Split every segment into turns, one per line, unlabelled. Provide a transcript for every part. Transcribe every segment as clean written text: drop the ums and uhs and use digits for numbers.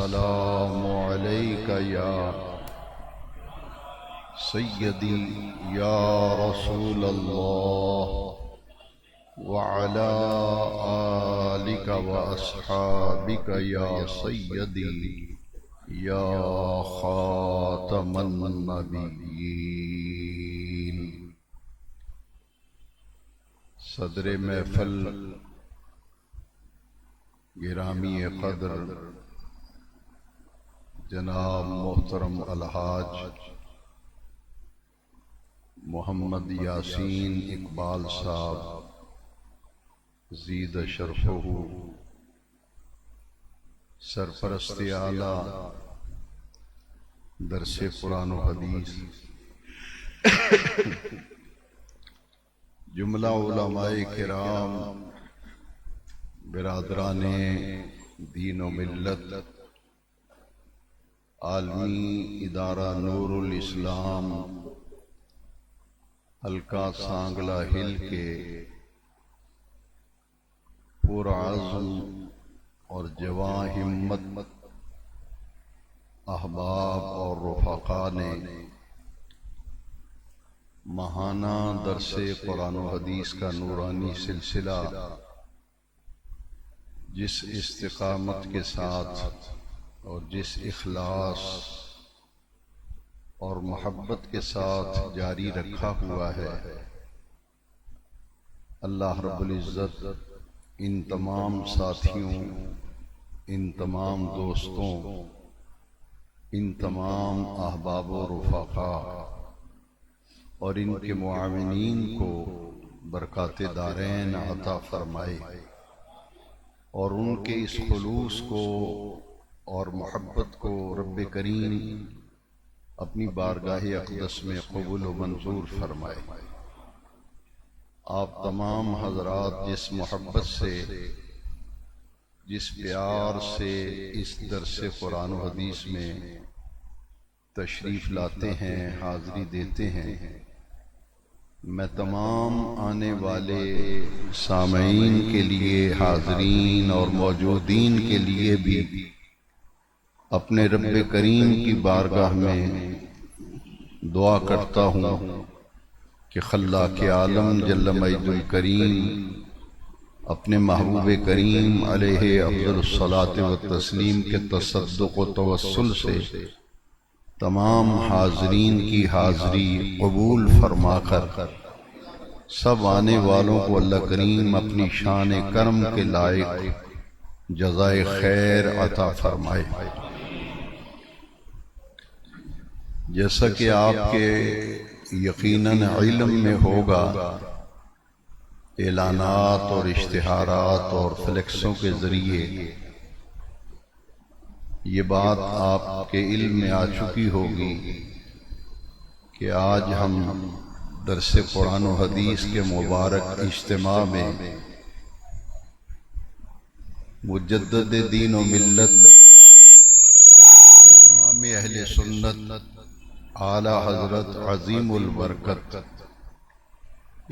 السلام عليك يا سيدي يا رسول الله وعلى آلك وأصحابك يا سيدي يا خاتم النبيين. صدر محفل گرامی قدر جناب محترم الحاج محمد یاسین اقبال صاحب زید شرفہ، سرپرست اعلیٰ درس قرآن و حدیث، جملہ علماء کرام، برادران دین و ملت، عالمی ادارہ نور الاسلام حلقہ سانگلہ ہل کے پرعزم اور جواں ہمت احباب اور رفقاء نے ماہانہ درس قرآن و حدیث کا نورانی سلسلہ جس استقامت کے ساتھ اور جس اخلاص اور محبت کے ساتھ جاری رکھا ہوا ہے، اللہ رب العزت ان تمام ساتھیوں، ان تمام دوستوں، ان تمام احباب و رفقاء اور ان کے معاونین کو برکات دارین عطا فرمائے، اور ان کے اس خلوص کو اور محبت کو رب کریم اپنی بارگاہ اقدس میں قبول و منظور فرمائے۔ آپ تمام حضرات جس محبت سے، جس پیار سے اس درس قرآن و حدیث میں تشریف لاتے ہیں، حاضری دیتے ہیں، میں تمام آنے والے سامعین کے لیے، حاضرین اور موجودین کے لیے بھی اپنے رب کریم کی بارگاہ میں دعا کرتا ہوں کہ خلاق عالم جل مجد الکریم اپنے محبوب کریم علیہ افضل الصلاۃ والتسلیم کے تصدق و توسل سے تمام حاضرین کی حاضری قبول فرما کر سب آنے والوں کو اللہ کریم اپنی شان کرم کے لائق جزائے خیر عطا فرمائے۔ جیسا کہ آپ کے یقیناً علم میں ہوگا، اعلانات اور اشتہارات اور فلیکسوں کے ذریعے یہ بات آپ کے علم میں آ چکی ہوگی کہ آج ہم درس قرآن و حدیث کے مبارک اجتماع میں مجدد دین و ملت، امام اہل سنت، اعلیٰ حضرت عظیم البرکت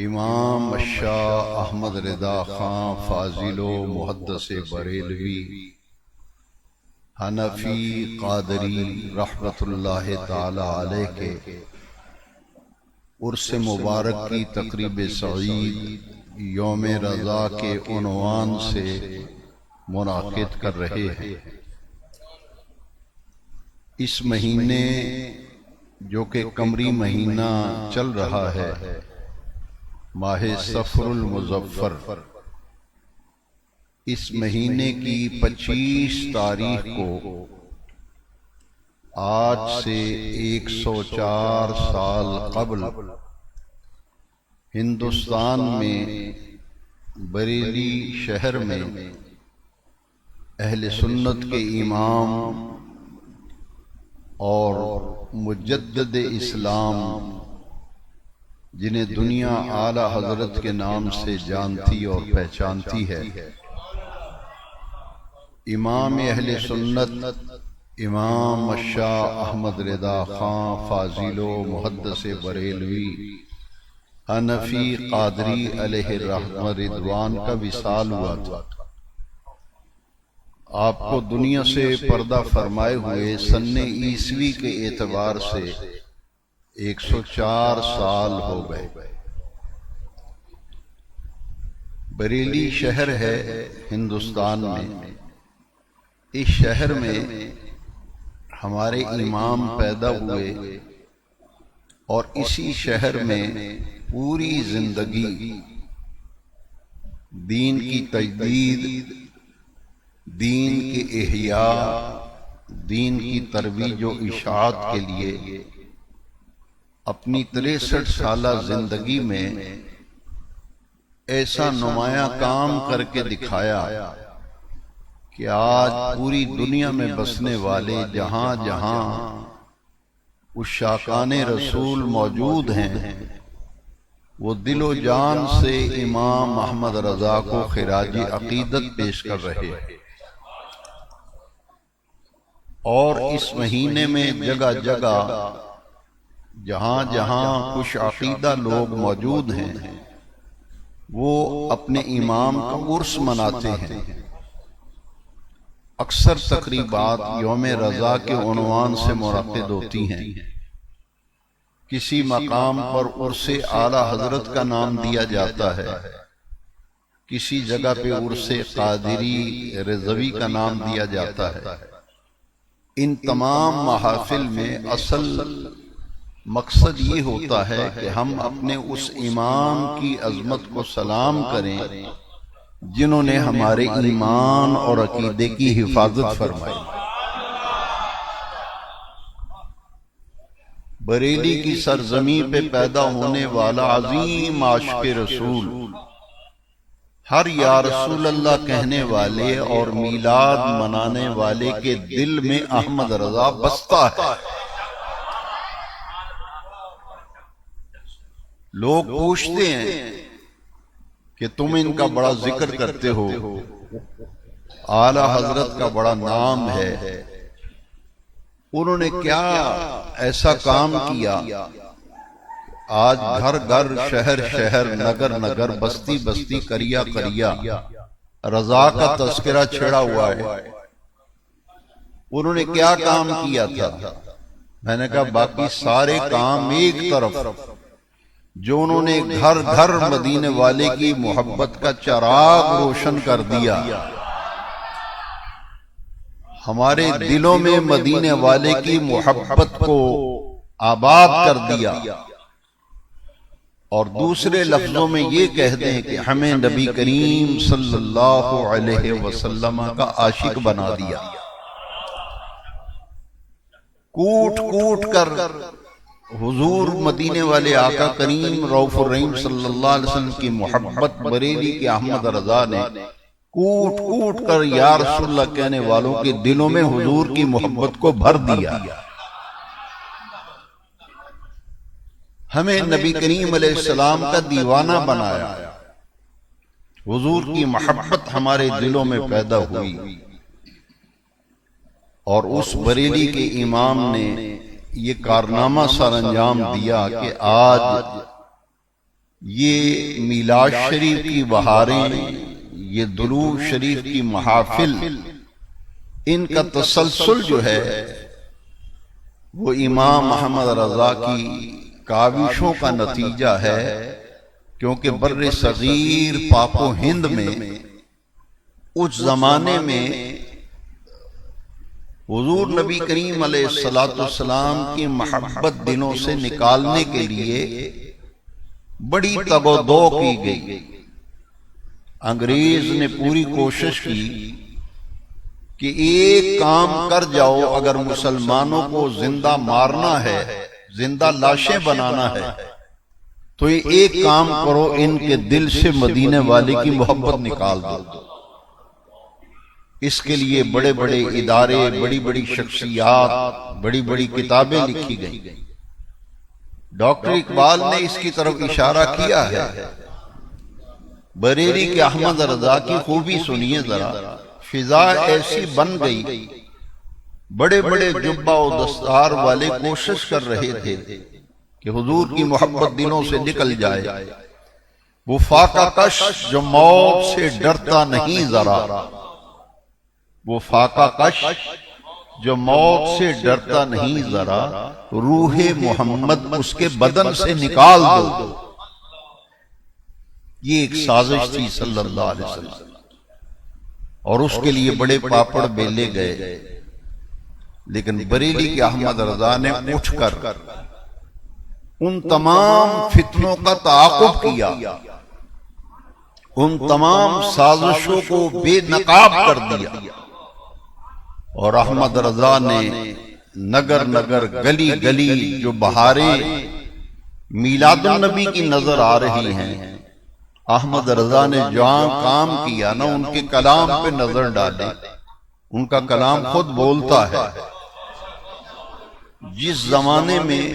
امام الشاہ احمد رضا خان فاضل و محدث بریلوی حنفی قادری رحمت اللہ تعالی علیہ کے عرس مبارک کی تقریب سعید یوم رضا کے عنوان سے منعقد کر رہے ہیں۔ اس مہینے جو کہ قمری مہینہ چل رہا ہے، ماہ صفر المظفر، اس مہینے کی 25 تاریخ کو آج سے 104 سال قبل ہندوستان میں بریلی شہر میں اہل سنت کے امام اور مجدد اسلام، جنہیں دنیا اعلیٰ حضرت کے نام سے جانتی اور پہچانتی ہے، امام اہل سنت امام الشاہ احمد رضا خان فاضل و محدث بریلوی حنفی قادری علیہ الرحمہ رضوان کا وصال ہوا تھا۔ آپ کو دنیا سے پردہ فرمائے ہوئے سن عیسوی کے اعتبار سے 104 سال ہو گئے۔ بریلی شہر ہے ہندوستان میں، اس شہر میں ہمارے امام پیدا ہوئے اور اسی شہر میں پوری زندگی دین کی تجدید، دین کے احیاء، دین کی ترویج و اشاعت کے لیے اپنی 63 سالہ زندگی میں ایسا نمایاں کام کر کے دکھایا کہ آج پوری دنیا میں بسنے والے جہاں جہاں عشاقان رسول موجود ہیں وہ دل و جان سے امام احمد رضا کو خراج عقیدت پیش کر رہے ہیں، اور اس مہینے میں جگہ جگہ جہاں جہاں خوش عقیدہ لوگ موجود ہیں وہ اپنے امام کا عرس مناتے ہیں۔ اکثر تقریبات یوم رضا کے عنوان سے منعقد ہوتی ہیں، کسی مقام پر عرس اعلیٰ حضرت کا نام دیا جاتا ہے، کسی جگہ پہ عرس قادری رضوی کا نام دیا جاتا ہے۔ ان تمام محافل میں اصل مقصد یہ ہوتا ہے کہ ہم اپنے اس امام کی عظمت کو سلام کریں جنہوں نے ہمارے ایمان اور عقیدے کی حفاظت فرمائی۔ بریلی کی سرزمین پہ پیدا ہونے والا عظیم عاشق رسول، ہر یا رسول اللہ کہنے والے اور میلاد منانے والے کے دل میں احمد رضا بستا ہے۔ لوگ پوچھتے ہیں کہ تم ان کا بڑا ذکر کرتے ہو، اعلیٰ حضرت کا بڑا نام ہے، انہوں نے کیا ایسا کام کیا آج گھر گھر، شہر شہر، نگر نگر، بستی بستی، کریا کریا رضا کا تذکرہ چھڑا ہوا ہے؟ انہوں نے کیا کام کیا تھا؟ میں نے کہا باقی سارے کام ایک طرف، جو انہوں نے گھر گھر مدینے والے کی محبت کا چراغ روشن کر دیا، ہمارے دلوں میں مدینے والے کی محبت کو آباد کر دیا، اور دوسرے لفظوں میں یہ کہہ دیں کہ ہمیں نبی کریم صلی اللہ علیہ وسلم کا عاشق بنا دیا۔ کوٹ کوٹ کر حضور مدینے والے آقا کریم رؤوف الرحیم صلی اللہ علیہ وسلم کی محبت بریلی کے احمد رضا نے کوٹ کوٹ کر یا رسول اللہ کہنے والوں کے دلوں میں حضور کی محبت کو بھر دیا۔ ہمیں نبی کریم علیہ السلام کا دیوانہ بنایا، حضور کی محبت ہمارے دلوں میں پیدا ہوئی، اور اس بریلی کے امام نے یہ کارنامہ سر انجام دیا کہ آج یہ میلاد شریف کی بہاریں، یہ درود شریف کی محافل، ان کا تسلسل جو ہے وہ امام احمد رضا کی کاوشوں کا نتیجہ ہے، کیونکہ بر صغیر پاک و ہند میں اس زمانے میں حضور نبی کریم علیہ السلام کی محبت دلوں سے نکالنے کے لیے بڑی تگ و دو کی گئی۔ انگریز نے پوری کوشش کی کہ ایک کام کر جاؤ، اگر مسلمانوں کو زندہ مارنا ہے، زندہ لاشیں بنانا ہے، تو یہ ایک کام کرو، ان کے دل سے مدینے والے کی محبت نکال دو۔ اس کے لیے بڑے بڑے ادارے، بڑی بڑی شخصیات، بڑی بڑی کتابیں لکھی گئیں۔ ڈاکٹر اقبال نے اس کی طرف اشارہ کیا ہے۔ بریلی کے احمد رضا کی خوبی سنیے ذرا، فضا ایسی بن گئی، بڑے بڑے جبہ و دستار والے کوشش کر رہے تھے کہ حضور کی محبت دلوں سے نکل جائے۔ وہ فاقہ کش جو موت سے ڈرتا نہیں ذرا، وہ فاقہ کش جو موت سے ڈرتا نہیں ذرا، روح محمد اس کے بدن سے نکال دو۔ یہ ایک سازش تھی صلی اللہ علیہ وسلم، اور اس کے لیے بڑے پاپڑ بیلے گئے، لیکن بریلی کے احمد رضا نے اٹھ کر ان تمام فتنوں کا تعاقب کیا، ان تمام سازشوں کو بے نقاب کر دیا، اور احمد رضا نے نگر نگر گلی گلی جو بہاریں میلاد النبی کی نظر آ رہی ہیں، احمد رضا نے جہاں کام کیا نا، ان کے کلام پہ نظر ڈالے۔ ان کا کلام خود بولتا ہے۔ جس زمانے میں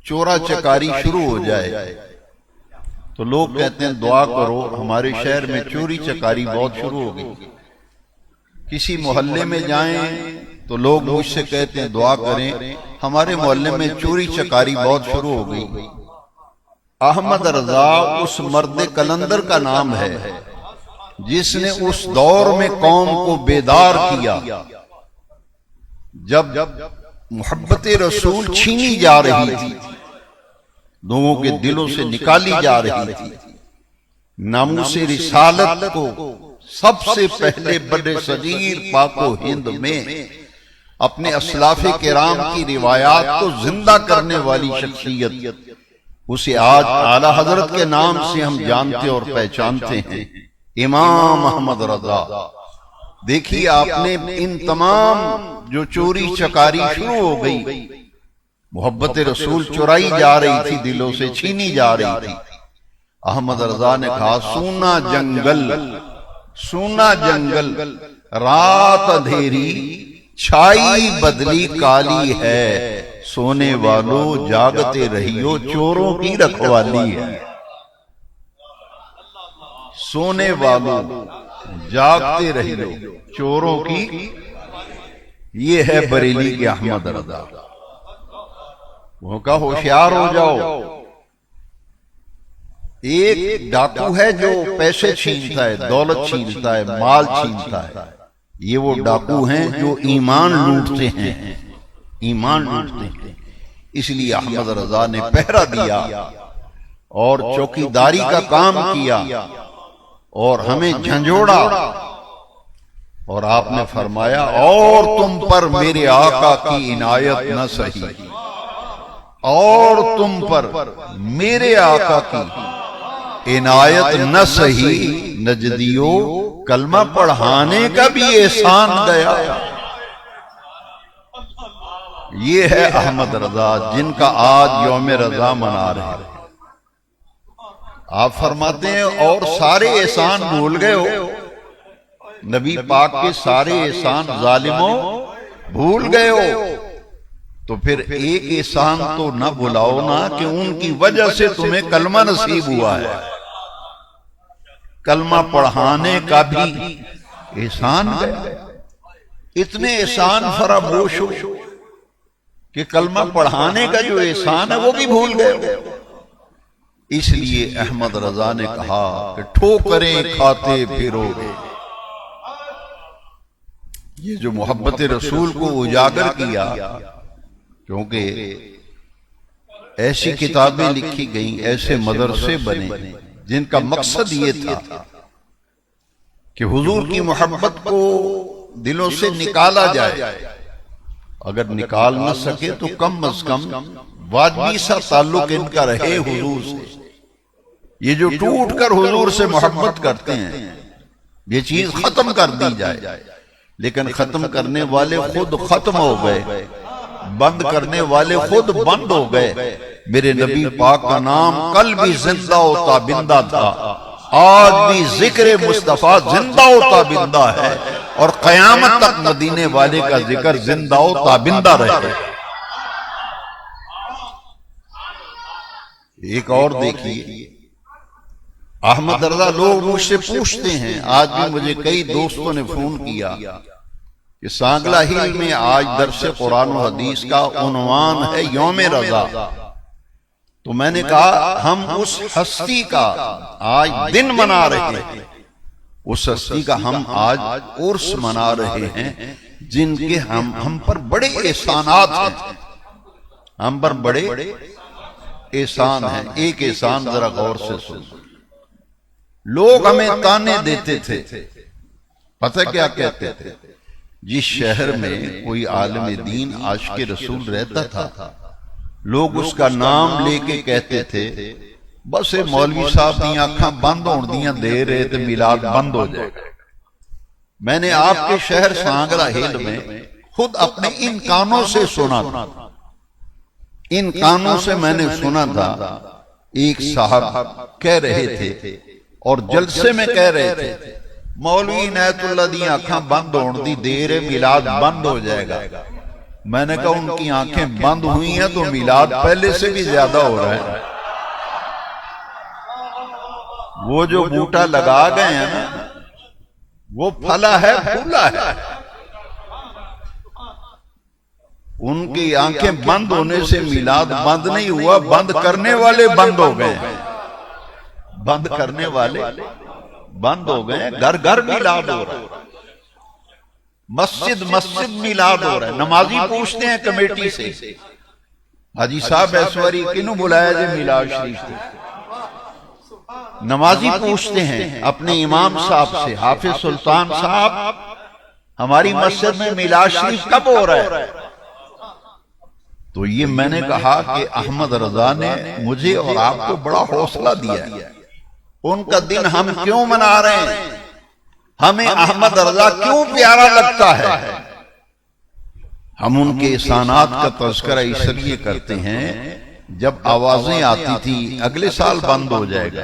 چورا چکاری شروع ہو جائے تو لوگ کہتے ہیں دعا کرو، ہمارے شہر میں چوری چکاری بہت شروع ہو گئی۔ کسی محلے میں جائیں تو لوگ مجھ سے کہتے ہیں دعا کریں، ہمارے محلے میں چوری چکاری بہت شروع ہو گئی۔ احمد رضا اس مرد کلندر کا نام ہے جس نے اس دور میں قوم کو بیدار کیا، جب محبت رسول چھینی جا رہی تھی، لوگوں کے دلوں سے نکالی جا رہی تھی۔ ناموس رسالت کو سب سے پہلے بڑے صغیر پاک و ہند میں اپنے اسلاف کرام کی روایات کو زندہ کرنے والی شخصیت، اسے آج اعلی حضرت کے نام سے ہم جانتے اور پہچانتے ہیں، امام احمد رضا۔ دیکھیے آپ نے ان تمام جو چوری چکاری شروع ہو گئی، محبت رسول چرائی جا رہی تھی، دلوں سے چھینی جا رہی تھی، احمد رضا نے کہا سونا جنگل، سونا جنگل، رات اندھیری چھائی بدلی کالی ہے، سونے والو جاگتے رہیو چوروں کی رکھوالی ہے۔ سونے والو جاگتے رہیو چوروں کی، یہ ہے بریلی کے احمد رضا۔ وہ کہا ہوشیار ہو جاؤ۔ ایک ڈاکو ہے جو پیسے چھینتا ہے، دولت چھینتا ہے، مال چھینتا ہے، یہ وہ ڈاکو ہیں جو ایمان لوٹتے ہیں، ایمان لوٹتے ہیں۔ اس لیے احمد رضا نے پہرا دیا اور چوکیداری کا کام کیا اور ہمیں جھنجھوڑا، اور آپ نے فرمایا اور تم پر میرے آقا کی عنایت نہ سہی، اور تم پر میرے آقا کی عنایت نہ سہی، نجدیو کلمہ پڑھانے کا بھی احسان گیا۔ یہ ہے احمد رضا جن کا آج یوم رضا منا رہے ہیں۔ آپ فرماتے ہیں اور سارے احسان بھول گئے ہو، نبی پاک کے سارے احسان ظالموں بھول گئے ہو، تو پھر ایک احسان تو نہ بھلاؤ نا کہ ان کی وجہ سے تمہیں کلمہ نصیب ہوا ہے۔ کلمہ پڑھانے کا بھی احسان گیا، اتنے احسان فراموش ہو کہ کلمہ پڑھانے کا جو احسان ہے وہ بھی بھول گئے۔ اس لیے احمد رضا نے کہا کہ ٹھوکریں کھاتے پھرو گے۔ یہ جو محبت رسول کو اجاگر کیا، کیونکہ ایسی کتابیں لکھی گئیں، ایسے مدرسے بنے جن کا مقصد یہ تھا کہ حضور کی محبت کو دلوں سے نکالا جائے، اگر نکال نہ سکے تو کم از کم واجبی سا تعلق ان کا رہے حضور سے۔ یہ جو ٹوٹ کر حضور سے محبت کرتے ہیں، یہ چیز ختم کر دی جائے، لیکن ختم کرنے والے خود ختم ہو گئے، بند کرنے والے خود بند ہو گئے۔ میرے نبی پاک کا نام کل بھی زندہ و تابندہ تھا، آج بھی ذکر مصطفیٰ زندہ و تابندہ ہے، اور قیامت تک مدینے والے کا ذکر زندہ و تابندہ رہے۔ ایک اور دیکھیے، احمد رضا، لوگ مجھ سے پوچھتے ہیں، آج بھی مجھے کئی دوستوں نے فون کیا کہ سانگلہ ہل میں آج درس قرآن و حدیث کا عنوان ہے یوم رضا، تو میں نے کہا ہم اس ہستی کا آج دن منا رہے ہیں اس ہستی کا ہم آج عرس منا رہے ہیں جن کے ہم پر بڑے احسانات ہیں، ہم پر بڑے احسان ہیں۔ ایک احسان ذرا غور سے سن، لوگ ہمیں تانے دیتے تھے، پتہ کیا کہتے تھے؟ جس شہر میں کوئی عالم دین عاشق رسول رہتا تھا، لوگ اس کا نام لے کے کہتے تھے بس مولوی صاحب دی آنکھاں بند ہون دیاں دے رہے تھے، میلاد بند ہو جائے گا۔ میں نے آپ کے شہر سانگرہ ہل میں خود اپنے ان کانوں سے سنا تھا، ان کانوں سے میں نے سنا تھا، ایک صاحب کہہ رہے تھے اور جلسے میں کہہ رہے تھے مولوی عنایت اللہ دی آنکھاں بند ہون دی دیر ہے، میلاد بند ہو جائے گا۔ میں نے کہا ان کی آنکھیں بند ہوئی ہیں تو میلاد پہلے سے بھی زیادہ ہو رہا ہے۔ وہ جو بوٹا لگا گئے ہیں نا، وہ پھلا ہے پھولا ہے، ان کی آنکھیں بند ہونے سے میلاد بند نہیں ہوا، بند کرنے والے بند ہو گئے، بند کرنے والے بند ہو گئے۔ گھر گھر میلاد ہو رہا ہے، مسجد مسجد میلاد ہو رہا ہے۔ نمازی پوچھتے ہیں کمیٹی سے، حاجی صاحب اس واری کنوں بلایا جے میلاد شریف سے؟ نمازی پوچھتے ہیں اپنے امام صاحب سے، حافظ سلطان صاحب ہماری مسجد میں میلاد شریف کب ہو رہا ہے؟ تو یہ میں نے کہا کہ احمد رضا نے مجھے اور آپ کو بڑا حوصلہ دیا ہے۔ ان کا دن ہم کیوں منا رہے ہیں؟ ہمیں احمد رضا کیوں پیارا لگتا ہے؟ ہم ان کے احسانات کا تذکرہ اس لیے کرتے ہیں، جب آوازیں آتی تھی اگلے سال بند ہو جائے گا،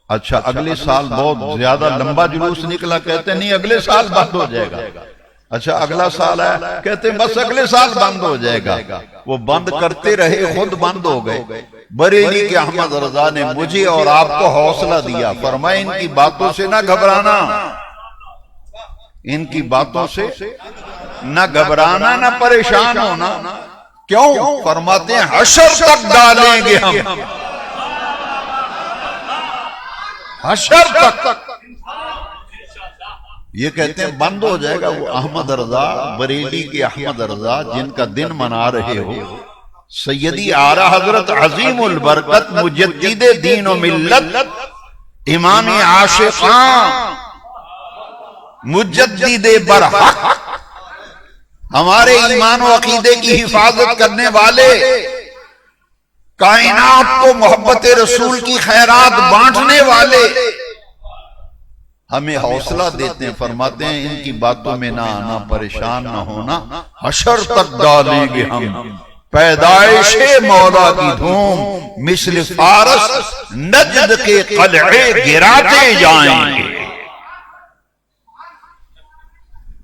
اچھا اگلے سال بہت زیادہ لمبا جلوس نکلا، کہتے نہیں اگلے سال بند ہو جائے گا، اچھا اگلا سال ہے، کہتے بس اگلے سال بند ہو جائے گا۔ وہ بند کرتے رہے، خود بند ہو گئے۔ بریلی کے احمد رضا نے مجھے اور آپ کو حوصلہ دیا، فرمایا ان کی باتوں سے نہ گھبرانا، ان کی باتوں سے نہ گھبرانا، نہ پریشان ہونا۔ کیوں؟ فرماتے ہیں حشر تک ڈالیں گے ہم، حشر تک۔ یہ کہتے ہیں بند ہو جائے گا۔ وہ احمد رضا، بریلی کے احمد رضا جن کا دن منا رہے ہو، سیدی اعلیٰ حضرت عظیم البرکت مجدد دین و ملت، امام عاشقاں، مجدد برحق، ہمارے ایمان و عقیدے کی حفاظت کرنے والے، کائنات کو محبت رسول کی خیرات بانٹنے والے، ہمیں حوصلہ دیتے ہیں، فرماتے ہیں ان کی باتوں میں نہ آنا، پریشان نہ ہونا، حشر تک ڈالیں گے ہم پیدائش مولا کی دھوم، مثل فارس نجد کے قلعے گراتے جائیں گے۔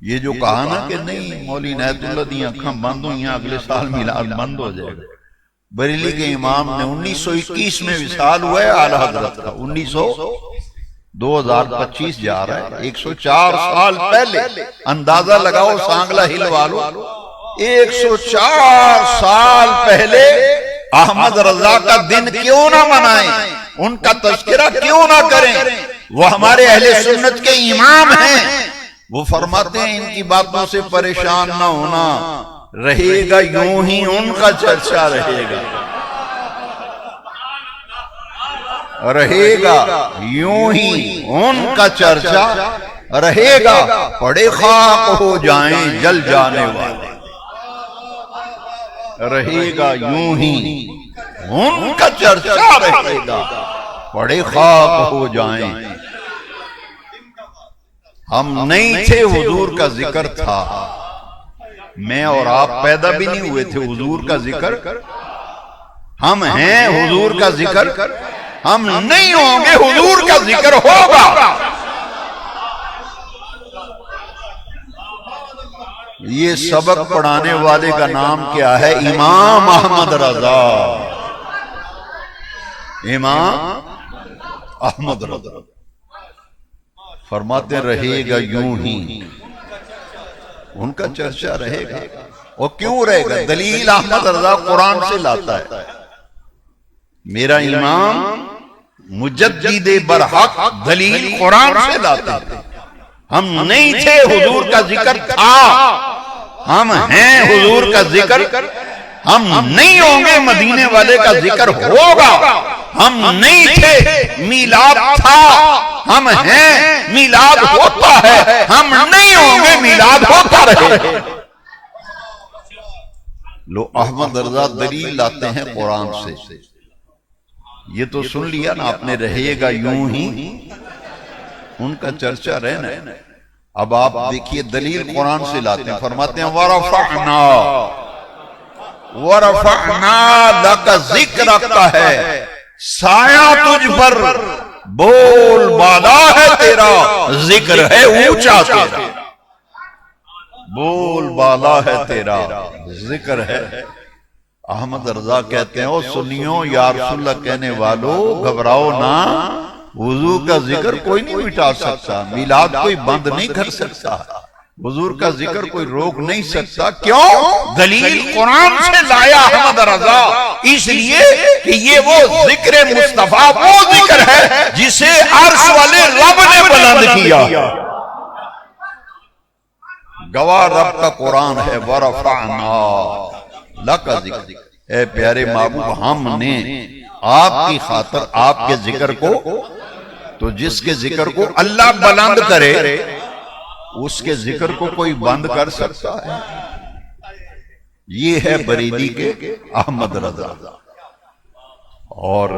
یہ جو کہا نا کہ نہیں مولی عنایت اللہ دی آنکھاں بند ہوئی ہیں، اگلے سال میلاد بند ہو جائے گا۔ بریلی کے امام نے 1921 میں وصال ہوا ہے اعلیٰ حضرت کا، 2025 جا رہا ہے، 104 سال پہلے، اندازہ لگاؤ سانگلہ ہل والو، 104 سال پہلے احمد رضا کا دن کیوں نہ منائیں، ان کا تذکرہ کیوں نہ کریں؟ وہ ہمارے اہل سنت کے امام ہیں۔ وہ فرماتے ہیں ان کی باتوں سے پریشان نہ ہونا، رہے گا یوں ہی ان کا چرچا رہے گا، رہے گا یوں ہی ان کا چرچا رہے گا، پڑے خاک ہو جائیں جل جانے والے، رہے گا یوں ہی ان کا چرچا رہے گا، پڑے خاک ہو جائیں۔ ہم نہیں تھے، حضور کا ذکر تھا، میں اور آپ پیدا بھی نہیں ہوئے تھے، حضور کا ذکر ہم ہیں، حضور کا ذکر ہم نہیں ہوں گے، حضور کا ذکر ہوگا۔ یہ سبق پڑھانے والے کا نام کیا ہے؟ امام احمد رضا، امام احمد رضا فرماتے رہے گا یوں ہی ان کا چرچا رہے گا۔ اور کیوں رہے گا؟ دلیل احمد رضا قرآن سے لاتا ہے، میرا امام مجدد برحق دلیل قرآن سے لاتا ہے۔
ہم نہیں تھے، حضور کا ذکر تھا، ہم ہیں، حضور کا ذکر ہم نہیں ہوں گے، مدینے والے کا ذکر ہوگا، ہم نہیں تھے، میلاد تھا، ہم ہیں، میلاد ہوتا ہے، ہم نہیں ہوں گے، میلاد ہوتا رہے۔ لو احمد رضا دلیل لاتے ہیں قرآن سے، یہ تو سن لیا نا آپ نے، رہے گا یوں ہی، ان کا چرچا رہنا۔ اب آپ دیکھیے دلیل قرآن سے لاتے ہیں، فرماتے ہیں وَرَفَعْنَا لَكَ ذِكْرَكَ کا ہے، سایہ تجھ پر، بول بالا ہے تیرا، ذکر ہے اونچا تیرا، بول بالا ہے تیرا، ذکر ہے۔ احمد رضا کہتے ہیں او سنیو یا رسول اللہ کہنے والو، گھبراؤ نہ، حضور کا ذکر کوئی نہیں مٹا سکتا، میلاد کوئی بند نہیں کر سکتا، حضور کا ذکر کوئی روک نہیں سکتا۔ کیوں؟ دلیل قرآن سے لایا احمد رضا، اس لیے کہ یہ وہ ذکر مصطفیٰ، وہ ذکر ہے جسے عرش والے رب نے بلند کیا، گواہ رب کا قرآن ہے۔ وَرَفَعْنَا لَكَ ذِكْرَكَ، اے پیارے محبوب، ہم نے آپ کی خاطر آپ کے ذکر کو، تو جس کے ذکر کو اللہ بلند کرے اس کے ذکر کو کوئی بند کر سکتا ہے؟ یہ ہے بریلی کے احمد رضا۔ اور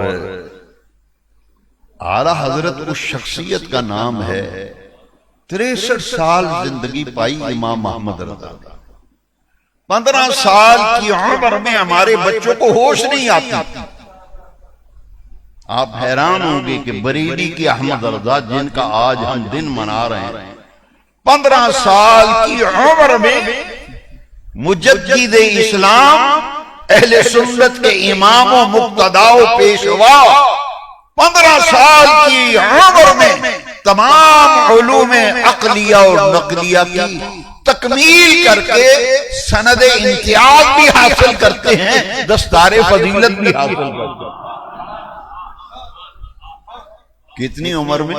اعلیٰ حضرت اس شخصیت کا نام ہے، 63 سال زندگی پائی امام احمد رضا، 15 سال کی عمر میں ہمارے بچوں کو ہوش نہیں آتی۔ آپ حیران ہوں گے کہ بریلی کی احمد رضا جن کا آج ہم دن منا رہے ہیں، 15 سال کی عمر میں مجدد اسلام، اہل سنت کے امام و مقتدا و پیشوا، 15 سال کی عمر میں تمام علوم عقلیہ اور نقلیہ کی تکمیل کر کے سند امتیاز بھی حاصل کرتے ہیں، دستار فضیلت بھی حاصل کرتے ہیں۔ کتنی عمر میں؟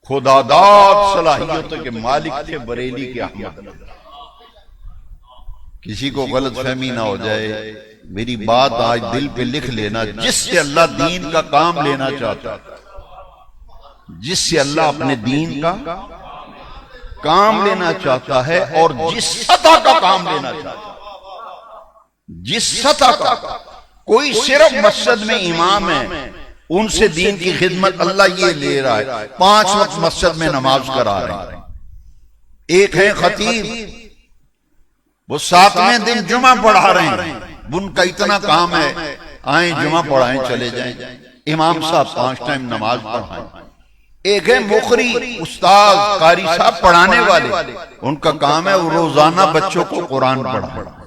خدا داد صلاحیتوں کے مالک تھے بریلی کے احمد رضا۔ کسی کو غلط فہمی نہ ہو جائے، میری بات آج دل پہ لکھ لینا، جس سے اللہ دین کا کام لینا چاہتا ہے، جس سے اللہ اپنے دین کا کام لینا چاہتا ہے، اور جس سطح کا کام لینا چاہتا ہے، جس سطح کا، کوئی صرف مسجد میں امام ہے، ان سے دین کی خدمت اللہ یہ لے رہا ہے، 5 وقت مسجد میں نماز کرا رہے ہیں۔ ایک ہے خطیب، وہ 7ویں دن جمعہ پڑھا رہے ہیں، ان کا اتنا کام ہے، آئیں جمعہ پڑھائیں چلے جائیں، امام صاحب 5 ٹائم نماز پڑھائیں۔ ایک ہے مقری، استاد قاری صاحب پڑھانے والے، ان کا کام ہے وہ روزانہ بچوں کو قرآن پڑھائیں۔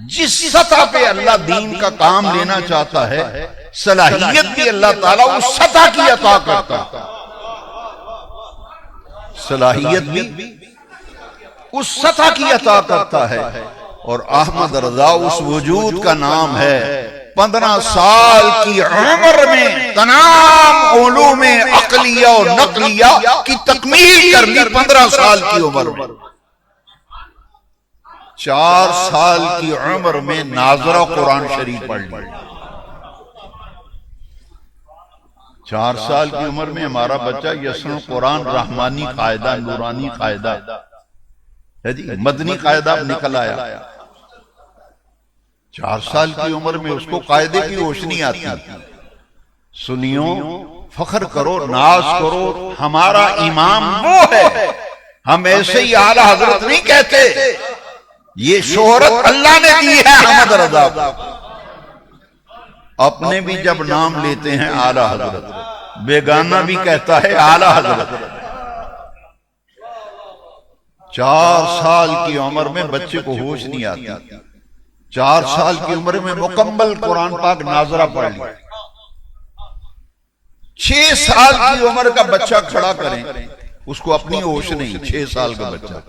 جس سطح پہ اللہ دین کا کام لینا چاہتا ہے، صلاحیت بھی اللہ تعالیٰ اس سطح کی عطا کرتا ہے، صلاحیت بھی اس سطح کی عطا کرتا ہے۔ اور احمد رضا اس وجود کا نام ہے، 15 سال کی عمر میں تمام علوم عقلیہ اور نقلیہ کی تکمیل کر لی، 15 سال کی عمر میں۔ 4 سال کی عمر میں ناظرہ قرآن شریف پڑھ لی۔ 4 سال کی عمر میں ہمارا بچہ یسن قرآن رحمانی قاعدہ، نورانی قاعدہ ہے جی، مدنی قاعدہ نکل آیا۔ 4 سال کی عمر میں اس کو قاعدے کی ہوش نہیں آتی۔ سنیوں، فخر کرو، ناز کرو، ہمارا امام وہ ہے، ہم ایسے ہی اعلیٰ حضرت نہیں کہتے، یہ شہرت اللہ نے دی ہے احمد رضا کو۔ اپنے بھی جب نام لیتے ہیں اعلیٰ حضرت، بیگانہ بھی کہتا ہے اعلیٰ حضرت۔ 4 سال کی عمر میں بچے کو ہوش نہیں آتی، 4 سال کی عمر میں مکمل قرآن پاک ناظرہ پڑھ لی۔ 6 سال کی عمر کا بچہ کھڑا کریں، اس کو اپنی ہوش نہیں، 6 سال کا بچہ۔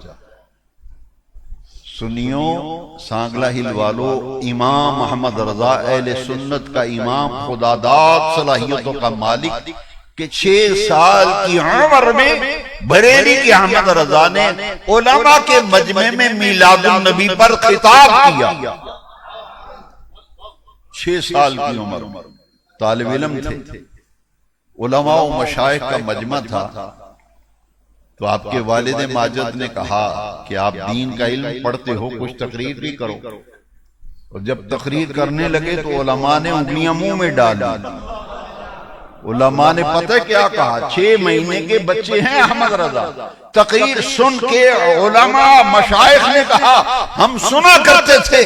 سنیوں، سانگلہ ہل والو، امام محمد رضا اہل سنت کا امام، خدا داد صلاحیتوں کا مالک، کہ 6 سال کی عمر میں بریلی کے احمد رضا نے علماء کے مجمع میں میلاد النبی پر خطاب کیا. 6 سال کی عمر، طالب علم تھے، علماء و مشائخ کا مجمع تھا. تو آپ کے والد ماجد نے کہا کہ آپ دین کا علم پڑھتے ہو، کچھ تقریر بھی کرو. اور جب تقریر کرنے لگے تو علماء نے انگلیاں منہ میں ڈالی. علماء نے پتہ کیا کہا؟ 6 مہینے کے بچے ہیں احمد رضا. تقریر سن کے علماء مشائخ نے کہا ہم سنا کرتے تھے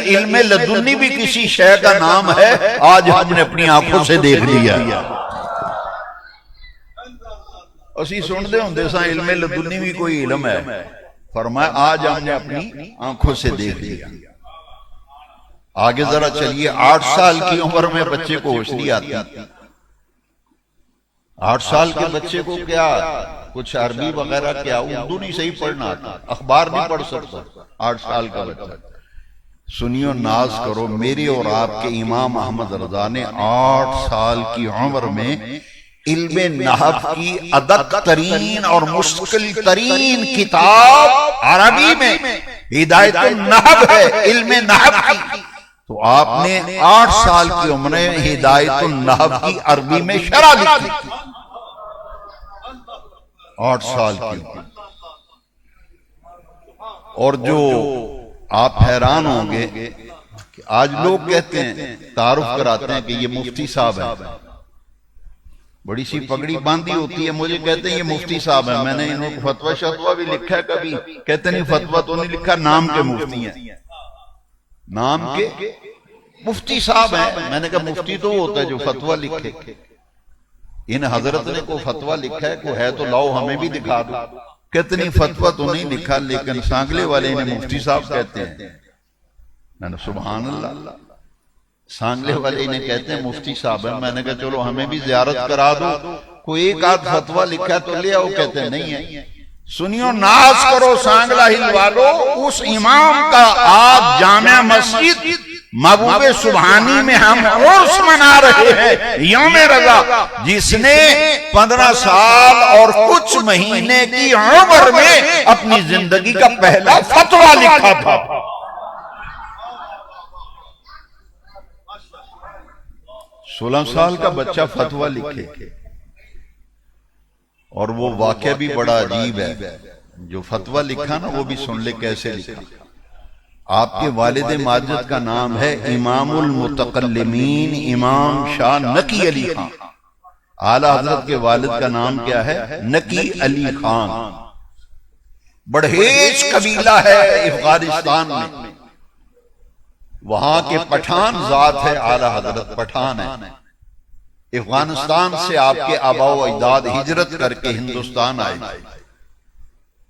علم لدنی بھی کسی شے کا نام ہے، آج ہم نے اپنی آنکھوں سے دیکھ لیا. اسی سنتے ہوندے سا علم لدنی بھی کوئی علم ہے، فرمایا آج ہم نے اپنی آنکھوں سے دیکھ لیا. آگے ذرا چلیے. 8 سال کی عمر میں بچے کو ہوش نہیں آتی. 8 سال کے بچے کو کیا کچھ عربی وغیرہ کیا اردو نہیں صحیح پڑھنا آتا، اخبار نہیں پڑھ سکتا 8 سال کا بچہ. سنیو ناز کرو، میرے اور آپ کے امام احمد رضا نے 8 سال کی عمر میں علم نحو کی ادق ترین اور مشکل ترین کتاب عربی میں ہدایت النحو ہے، علم نحو کی. تو آپ نے 8 سال کی عمر میں ہدایت النحو کی عربی میں شرح لکھی. 8 سال کی عمر. اور جو آپ حیران ہوں گے کہ آج لوگ کہتے ہیں، تعارف کراتے ہیں کہ یہ مفتی صاحب ہیں، بڑی سی پگڑی باندھی ہوتی ہے، مجھے کہتے ہیں یہ مفتی صاحب ہیں. میں نے انہوں کو فتویٰ شتویٰ بھی لکھا ہے کبھی، کہتے نہیں فتویٰ تو نہیں لکھا، نام کے مفتی ہیں، نام کے مفتی صاحب ہیں. میں نے کہا مفتی تو ہوتا ہے جو فتویٰ لکھے. ان حضرت نے کو فتویٰ لکھا ہے، کو ہے تو لاؤ ہمیں بھی دکھا دو. کہتے نہیں فتویٰ تو نہیں لکھا، لیکن سانگلے والے انہیں مفتی صاحب کہتے ہیں. میں نے سبحان اللہ، سانگلے والے انہیں کہتے ہیں مفتی صاحب ہیں. میں نے کہا چلو ہمیں بھی زیارت کرا دو، کوئی ایک آدھ فتویٰ لکھا ہے تو لے آؤ. کہتے ہیں نہیں ہے. سنیو ناز کرو سانگلہ ہل والو، اس امام کا آج جامع مسجد محبوب سبحانی میں ہم عرس منا رہے ہیں، یوم رضا، جس نے 15 سال اور کچھ مہینے کی عمر میں اپنی زندگی کا پہلا فتویٰ لکھا تھا. 16 سال کا بچہ فتویٰ لکھے. اور وہ واقعہ بھی بڑا عجیب ہے. جو فتویٰ لکھا نا وہ بھی سن لے کیسے لکھا. آپ کے والد ماجد کا نام ہے امام المتکلمین امام شاہ نقی علی خان. اعلیٰ حضرت کے والد کا نام کیا ہے؟ نقی علی خان. بڑھیج قبیلہ ہے افغانستان میں، وہاں کے پٹھان ذات ہے. اعلیٰ حضرت پٹھان ہے. افغانستان سے آپ کے آبا و اجداد ہجرت کر کے ہندوستان آئے.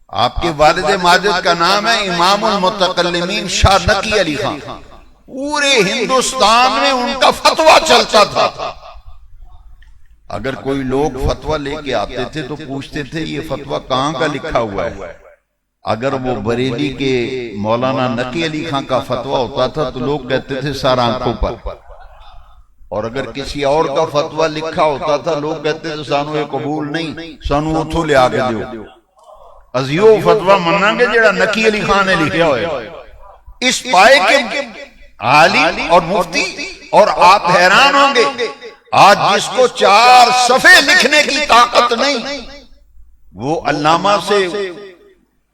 آپ کے والد ماجد کا نام ہے امام المتکلمین شاہ نقی علی خان. پورے ہندوستان میں ان کا فتویٰ چلتا تھا. اگر کوئی لوگ فتویٰ لے کے آتے تھے تو پوچھتے تھے یہ فتویٰ کہاں کا لکھا ہوا ہے. اگر وہ بریلی کے مولانا نقی علی خان کا فتویٰ ہوتا تھا تو لوگ کہتے تھے سر آنکھوں پر. اور اگر کسی اور کا فتویٰ لکھا ہوتا تھا لوگ کہتے تھے سانو یہ قبول نہیں، سانو اتھو لے آگے دیو. ازیو فتویٰ مننا گے جڑا نقی علی خان نے لکھیا ہوئے. اس پائے کے عالم اور مفتی. اور آپ حیران ہوں گے آج جس کو 4 صفحے لکھنے کی طاقت نہیں، وہ علامہ سے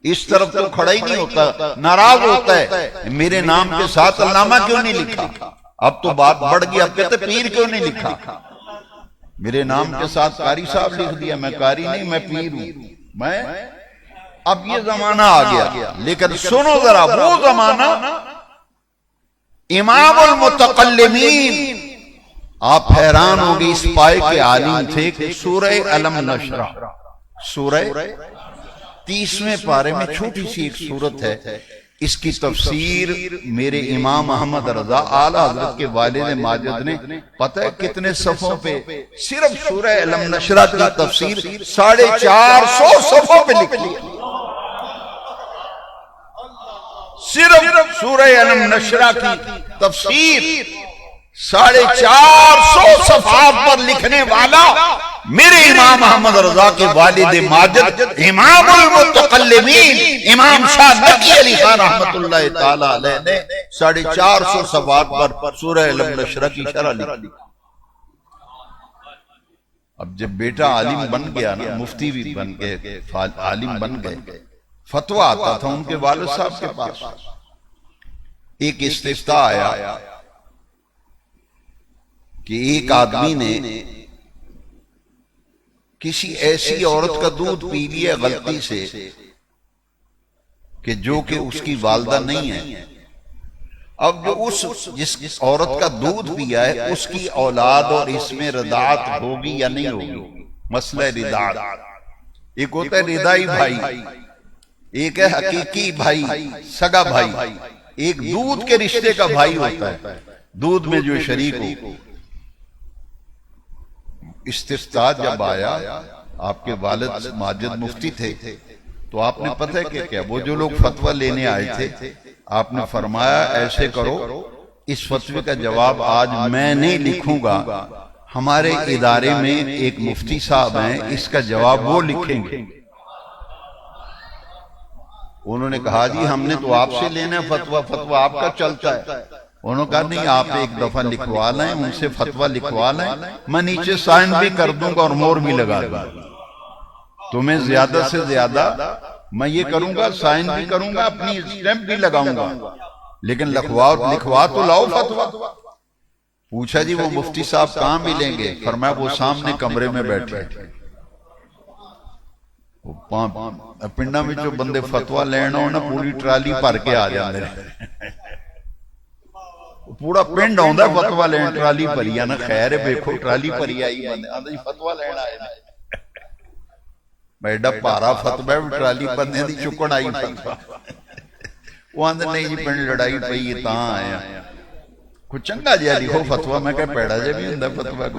اس طرف تو کھڑا ہی نہیں ہوتا، ناراض ہوتا ہے میرے نام کے ساتھ علامہ کیوں نہیں لکھا. اب تو بات بڑھ گئی، اب کہتے پیر کیوں نہیں لکھا. میرے نام کے ساتھ قاری صاحب لکھ دیا. میں قاری نہیں، میں پیر ہوں. میں اب یہ زمانہ آ گیا. لیکن سنو ذرا وہ زمانہ امام المتکلمین. آپ حیران ہوں گے اس پائے کے عالم تھے کہ سورہ علم نشرہ، سورہ 30ویں پارے میں چھوٹی سی ایک سورت ہے. اس کی تفسیر میرے امام احمد رضا اعلیٰ حضرت کے والد ماجد نے پتہ ہے کتنے صفحوں پہ، صرف سورہ علم نشرہ کی تفسیر 450 صفحوں پہ لکھی. صرف سورہ علم نشرہ کی تفسیر 450 صفحات پر لکھنے والا میرے امام احمد رضا کے والد ماجد امام المتکلمین امام شاہ نقی علی خان رحمت اللہ تعالی علیہ نے 450 صفحات پر سورہ علم نشرہ کی شرح لکھی. اب جب بیٹا عالم بن گیا نا، مفتی بھی بن گئے، عالم بن گئے، فتویٰ آتا تھا ان کے والد صاحب کے پاس. ایک استفتاء آیا کہ ایک آدمی نے کسی ایسی عورت کا دودھ پی لیا غلطی سے کہ جو کہ اس کی والدہ نہیں ہے. اب جو جس عورت کا دودھ پیا ہے اس کی اولاد اور اس میں رضاعت ہوگی یا نہیں ہوگی، مسئلہ رضاعت. ایک ہوتا ہے رضائی بھائی، ایک ہے حقیقی بھائی، سگا بھائی، ایک دودھ کے رشتے کا بھائی ہوتا ہے، دودھ میں جو شریک ہو. استفتاء جب آیا، آپ کے والد ماجد مفتی تھے، تو آپ نے پتہ ہے کہ کیا، وہ جو لوگ فتویٰ لینے آئے تھے، آپ نے فرمایا ایسے کرو، اس فتوے کا جواب آج میں نہیں لکھوں گا، ہمارے ادارے میں ایک مفتی صاحب ہیں، اس کا جواب وہ لکھیں گے. انہوں نے کہا جی ہم نے تو آپ سے لینا ہے فتویٰ آپ کا چلتا ہے. انہوں نے کہا نہیں، آپ ایک دفعہ لکھوا لیں، ان سے فتویٰ لکھوا لیں، میں نیچے سائن بھی کر دوں گا اور مور بھی لگا دوں گا. تمہیں زیادہ سے زیادہ میں یہ کروں گا، سائن بھی کروں گا، اپنی اسٹیمپ بھی لگاؤں گا، لیکن لکھوا تو لاؤ فتویٰ. پوچھا جی وہ مفتی صاحب کہاں ملیں گے؟ فرمایا وہ سامنے کمرے میں بیٹھے. پنڈا میں جو بندے فتویٰ لینا ہو نا، پوری ٹرالی بھر کے آ جاندے پورا پنڈ آندا فتویٰ لین، ٹرالی بھری نا. خیر دیکھو ٹرالی بھری آئی بندے آندا جی فتویٰ لین آئے نا، ایڈا پارا فتویٰ ٹرالی بندے دی چکن آئی فتویٰ. وہ آندے نہیں جی پنڈ لڑائی پئی ہے تاں آیا، کوئی چنگا جہا لکھو فتویٰ. میں کہ پیڑا جہا بھی ہوندا فتویٰ.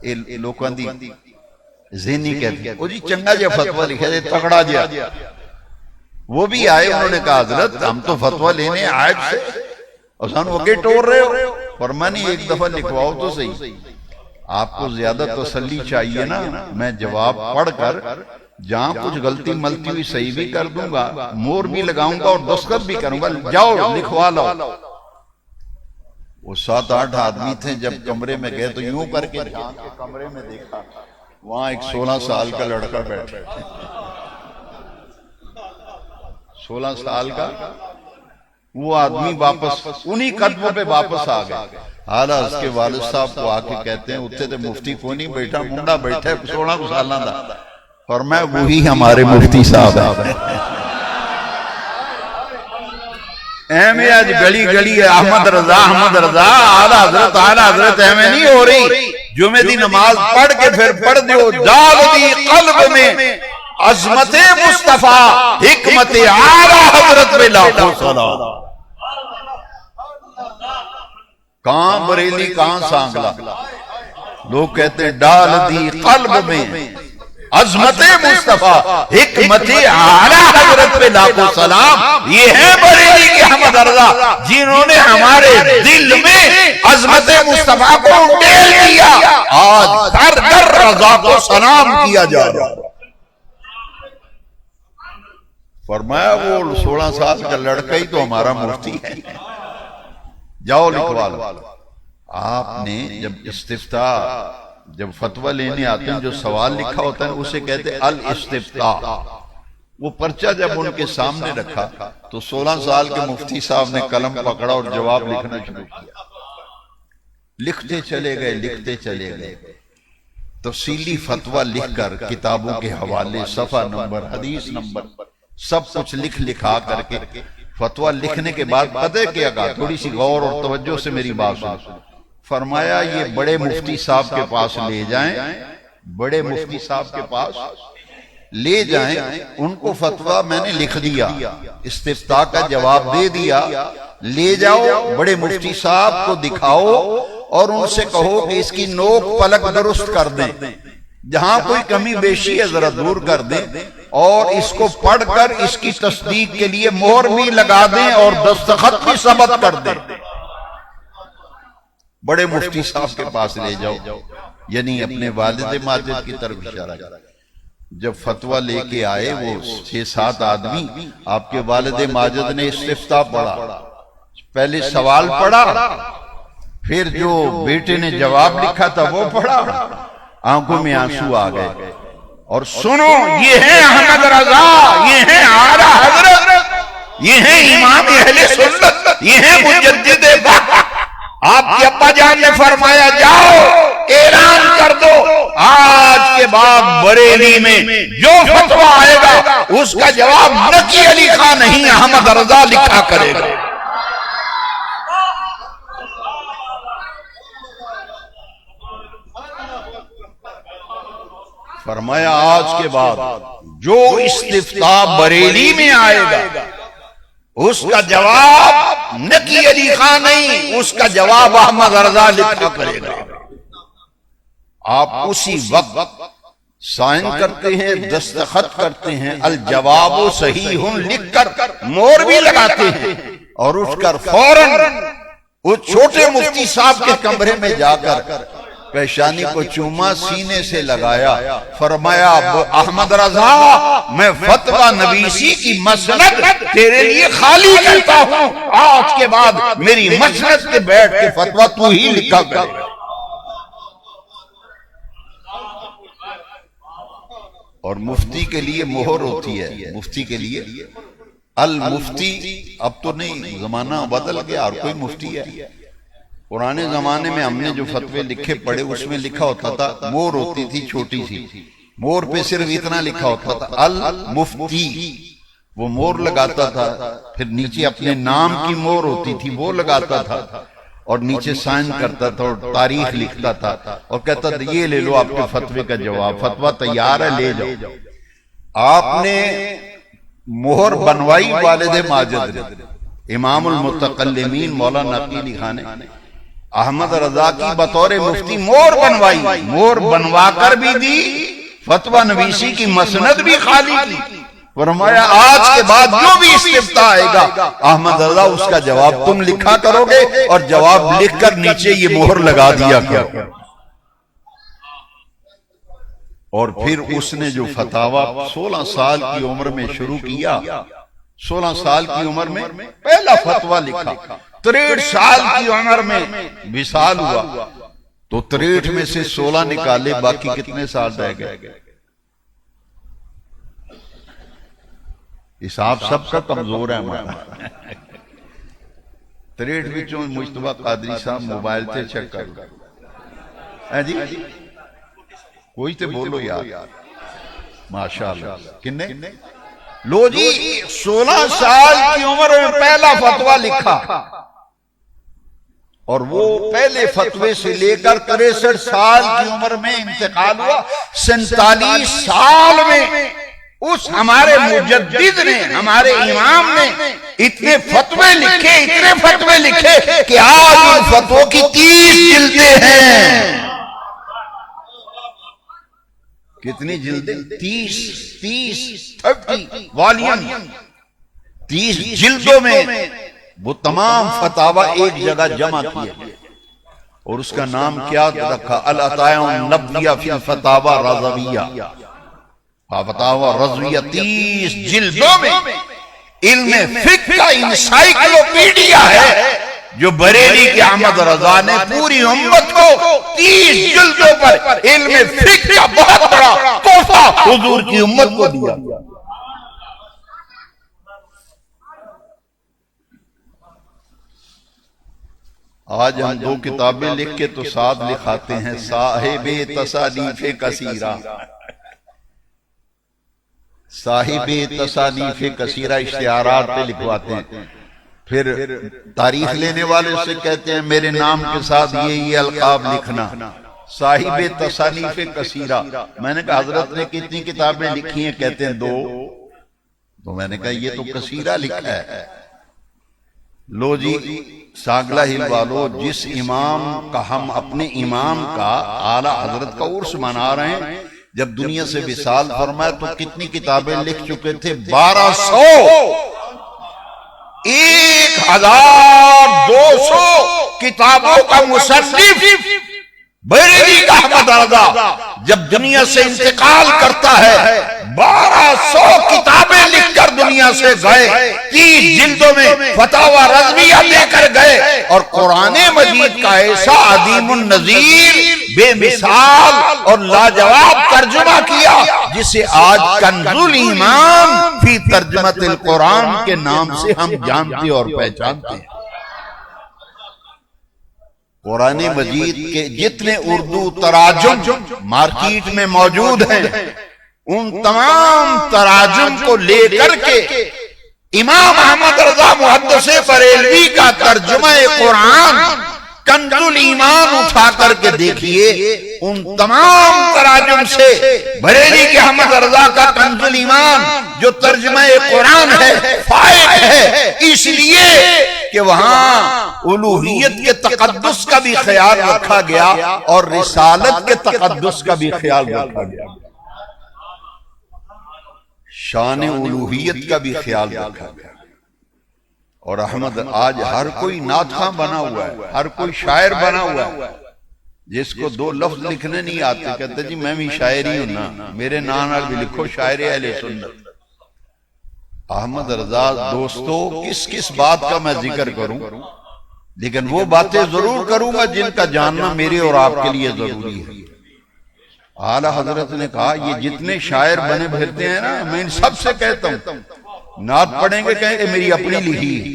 اے لوکاں دی ذہنی کہتے ہیں وہ جی چنگا جہا فتویٰ لکھا جائے، تگڑا جہا. وہ بھی آئے، انہوں نے کہا حضرت ہم تو فتویٰ لینے آئے سے اور سانو اگے ٹور رہے ہو. فرمایا نہیں، ایک دفعہ لکھواؤ تو صحیح. آپ کو زیادہ تسلی چاہیے نا، میں جواب پڑھ کر جہاں کچھ غلطی ملتی ہوئی صحیح بھی کر دوں گا، مور بھی لگاؤں گا اور دستخط بھی کروں گا، جاؤ لکھوا لو. وہ 7-8 آدمی تھے. جب کمرے میں گئے تو یوں کر کے کمرے میں دیکھا، وہاں ایک 16 سال کا لڑکا بیٹھا، 16 سال کا. وہ آدمی واپس انہی قدموں پہ واپس آ گئے. حالا اس کے والد صاحب کو آ کے کہتے ہیں اتنے تو مفتی کو نہیں بیٹھا، منڈا بیٹھا ہے 16 سالہ دا. فرمایا وہی ہمارے مفتی صاحب ہیں. ایویں آج گلی گلی احمد رضا اعلیٰ حضرت ایویں نہیں ہو رہی. جمعے دی نماز پڑھ کے پھر پڑھ دیو، جاگ دی قلب میں عظمت مصطفیٰ، حکمت اعلیٰ حضرت میں لاکھوں سلام. کہاں بریلی کہاں سانگلا. لوگ کہتے ہیں ڈال دی قلب میں عظمت مصطفیٰ، حکمت اعلیٰ حضرت پہ لاکھوں سلام. یہ ہے بریلی کے احمد رضا جنہوں نے ہمارے دل میں عظمت مصطفیٰ کو انڈیل کیا. آج در در رضا کو سلام کیا جا رہا. فرمایا وہ 16 سال کا لڑکا ہی تو ہمارا مفتی ہے، جاؤ لکھوا لو. آپ نے جب استفتاء، جب فتویٰ لینے آتے ہیں جو سوال لکھا ہوتا ہے اسے کہتے ہیں الاستفتاء. وہ پرچہ جب ان کے سامنے رکھا تو 16 سال کے مفتی صاحب نے قلم پکڑا اور جواب لکھنا شروع کیا. لکھتے چلے گئے تفصیلی فتویٰ لکھ کر، کتابوں کے حوالے، صفحہ نمبر، حدیث نمبر، سب کچھ لکھا کر کے فتویٰ لکھنے کے بعد پتہ کیا کہا، تھوڑی سی غور اور توجہ سے میری بات سن. فرمایا یہ بڑے مفتی صاحب کے پاس لے جائیں، بڑے مفتی صاحب کے پاس لے جائیں. ان کو فتویٰ میں نے لکھ دیا، استفتاء کا جواب دے دیا، لے جاؤ بڑے مفتی صاحب کو دکھاؤ اور ان سے کہو کہ اس کی نوک پلک درست کر دیں، جہاں کوئی کمی بیشی ہے ذرا دور کر دیں، اور اس کو پڑھ کر اس کی تصدیق کے لیے مہر بھی لگا دیں اور دستخط بھی ثبت کر دیں. بڑے مفتی صاحب کے پاس لے جاؤ، یعنی اپنے والد ماجد کی طرف اشارہ کیا۔ جب فتویٰ لے کے آئے وہ 6-7 آدمی، آپ کے والد ماجد نے استفتاء پڑھا، پہلے سوال پڑھا، پھر جو بیٹے نے جواب لکھا تھا وہ پڑھا، آنکھوں میں آنسو آ گئے۔ اور سنو، یہ ہیں احمد رضا، یہ ہیں اعلیٰ حضرت، یہ ہیں امام اہل سنت، یہ ہیں مجدد وقت۔ آپ کے ابا جان نے فرمایا جاؤ اعلان کر دو، آج کے بعد بریلی میں جو فتویٰ آئے گا اس کا جواب نقی علی خان نہیں احمد رضا لکھا کرے گا۔ فرمایا آج کے بعد جو استفتاء بریلی میں آئے گا اس کا جواب نقی علی خان نہیں، اس کا جواب احمد رضا لکھا کرے گا۔ آپ اسی وقت سائن کرتے ہیں، دستخط کرتے ہیں، الجواب صحیح لکھ کر مور بھی لگاتے ہیں، اور اٹھ کر فوراً اس چھوٹے مفتی صاحب کے کمرے میں جا کر پیشانی کو چوما، سینے سے لگایا، فرمایا احمد رضا میں فتویٰ نویسی کی مسند تیرے لیے خالی کرتا ہوں، آج کے بعد میری مسند کے بیٹھ کے فتویٰ تو ہی لکھا کرے۔ اور مفتی کے لیے مہر ہوتی ہے، مفتی کے لیے المفتی، اب تو نہیں، زمانہ بدل گیا اور کوئی مفتی ہے۔ پرانے زمانے میں ہم نے جو فتوے لکھے پڑھے اس میں لکھا ہوتا تھا، مور ہوتی تھی چھوٹی سی، مور پہ صرف اتنا لکھا ہوتا تھا المفتی، وہ مور لگاتا تھا، پھر نیچے اپنے نام کی مور ہوتی تھی وہ لگاتا تھا، اور نیچے سائن کرتا تھا اور تاریخ لکھتا تھا، اور کہتا تھا یہ لے لو آپ کے فتوے کا جواب، فتویٰ تیار ہے لے جاؤ۔ آپ نے مہر بنوائی والد ماجد نے، امام المتکلمین مولانا نقی علی خان نے احمد رضا کی بطور مفتی مور بنوائی، مور بنوا کر بھی دی، فتویٰ نویسی کی مسند بھی خالی کی۔ فرمایا آج کے بعد جو بھی استفتاء آئے گا احمد رضا اس کا جواب تم لکھا کرو گے، اور جواب لکھ کر نیچے یہ مہر لگا دیا کرو۔ اور پھر اس نے جو فتاویٰ 16 سال کی عمر میں شروع کیا، 16 سال کی عمر میں پہلا فتویٰ لکھا، 63 سال کی عمر میں وصال ہوا، تو 63 میں سے 16 نکالے، باقی کتنے سال رہ گئے؟ حساب سب کا کمزور ہے ہمارا۔ 63 بچوں مجتبیٰ قادری صاحب موبائل سے چیک کر لو جی، کوئی تے بولو یار، ماشاءاللہ کنے لو جی 16 سال کی عمر میں پہلا فتویٰ لکھا، اور وہ پہلے فتوے سے لے کر 63 سال کی عمر میں انتقال ہوا۔ 47 سال میں اس ہمارے مجدد نے، ہمارے امام نے اتنے فتوے لکھے، اتنے فتوے لکھے کہ آج ان فتووں کی 30 جلدیں ہیں۔ کتنی جلدیں؟ 30 والیم، 30 جلدوں میں وہ تمام فتاویٰ ایک جگہ جمع کیے، اور اس کا نام کیا رکھا؟ العطائع النبویہ فی الفتاوی الرضویہ، فتاوی رضویہ 30 جلدوں میں علم فقہ کا انسائیکلوپیڈیا ہے، جو بریلی کے احمد رضا نے پوری امت کو 30 جلدوں پر علم فقہ کا بہت بڑا تحفہ حضور کی امت کو دیا۔ آج ہم 2 کتابیں لکھ کے تو ساتھ لکھاتے ہیں، صاحب تصانیف کثیرہ، صاحب تصانیف کثیرہ اشتہارات پہ لکھواتے ہیں، پھر تاریخ لینے والے سے کہتے ہیں میرے نام کے ساتھ یہ القاب لکھنا، صاحب تصانیف کثیرہ۔ میں نے کہا حضرت نے کتنی کتابیں لکھی ہیں؟ کہتے ہیں 2۔ تو میں نے کہا یہ تو کثیرہ لکھا ہے۔ لو جی ساگلہ ہل والو، جس امام کا ہم اپنے امام کا اعلیٰ حضرت کا عرس منا رہے ہیں، جب دنیا سے وصال فرمایا تو کتنی کتابیں لکھ چکے تھے؟ 1200۔ 1 1200 کتابوں کا مصنف بریلی کا احمد رضا جب دنیا سے انتقال کرتا ہے 1200 کتابیں لکھ کر دنیا سے گئے، 30 جلدوں میں فتاوی رضویہ لے کر گئے، اور قرآن مجید کا ایسا عظیم النظیر بے مثال اور لاجواب ترجمہ کیا جسے آج کنز الایمان فی ترجمۃ القرآن کے نام سے ہم جانتے اور پہچانتے ہیں۔ قرآن مجید کے جتنے اردو تراجم مارکیٹ میں موجود ہیں، ان تمام تراجم کو لے کر کے امام احمد رضا محدث بریلوی کا ترجمہ قرآن کنز الایمان اٹھا کر کے دیکھیے، ان تمام تراجم سے بریلی کے احمد رضا کا کنز الایمان جو ترجمہ قرآن ہے فائق ہے، اس لیے کہ وہاں الوہیت کے تقدس کا بھی خیال رکھا گیا اور رسالت کے تقدس کا بھی خیال رکھا گیا، شان الوہیت کا بھی خیال رکھا گیا۔ اور احمد آج ہر کوئی نعت خواں بنا ہوا ہے، ہر کوئی شاعر بنا ہوا ہے، جس کو 2 لفظ لکھنے نہیں آتے کہتے جی میں بھی شاعر ہی ہوں نا، میرے نام بھی لکھو شاعر اہل سنت۔ احمد رضا دوستو کس بات کا میں ذکر کروں، لیکن وہ باتیں ضرور کروں گا جن کا جاننا میرے اور آپ کے لیے ضروری ہے۔ اعلیٰ حضرت نے کہا یہ جتنے شاعر بنے پھرتے ہیں نا، میں ان سب سے کہتا ہوں نعت پڑھیں گے کہیں کہ میری اپنی لکھی ہے،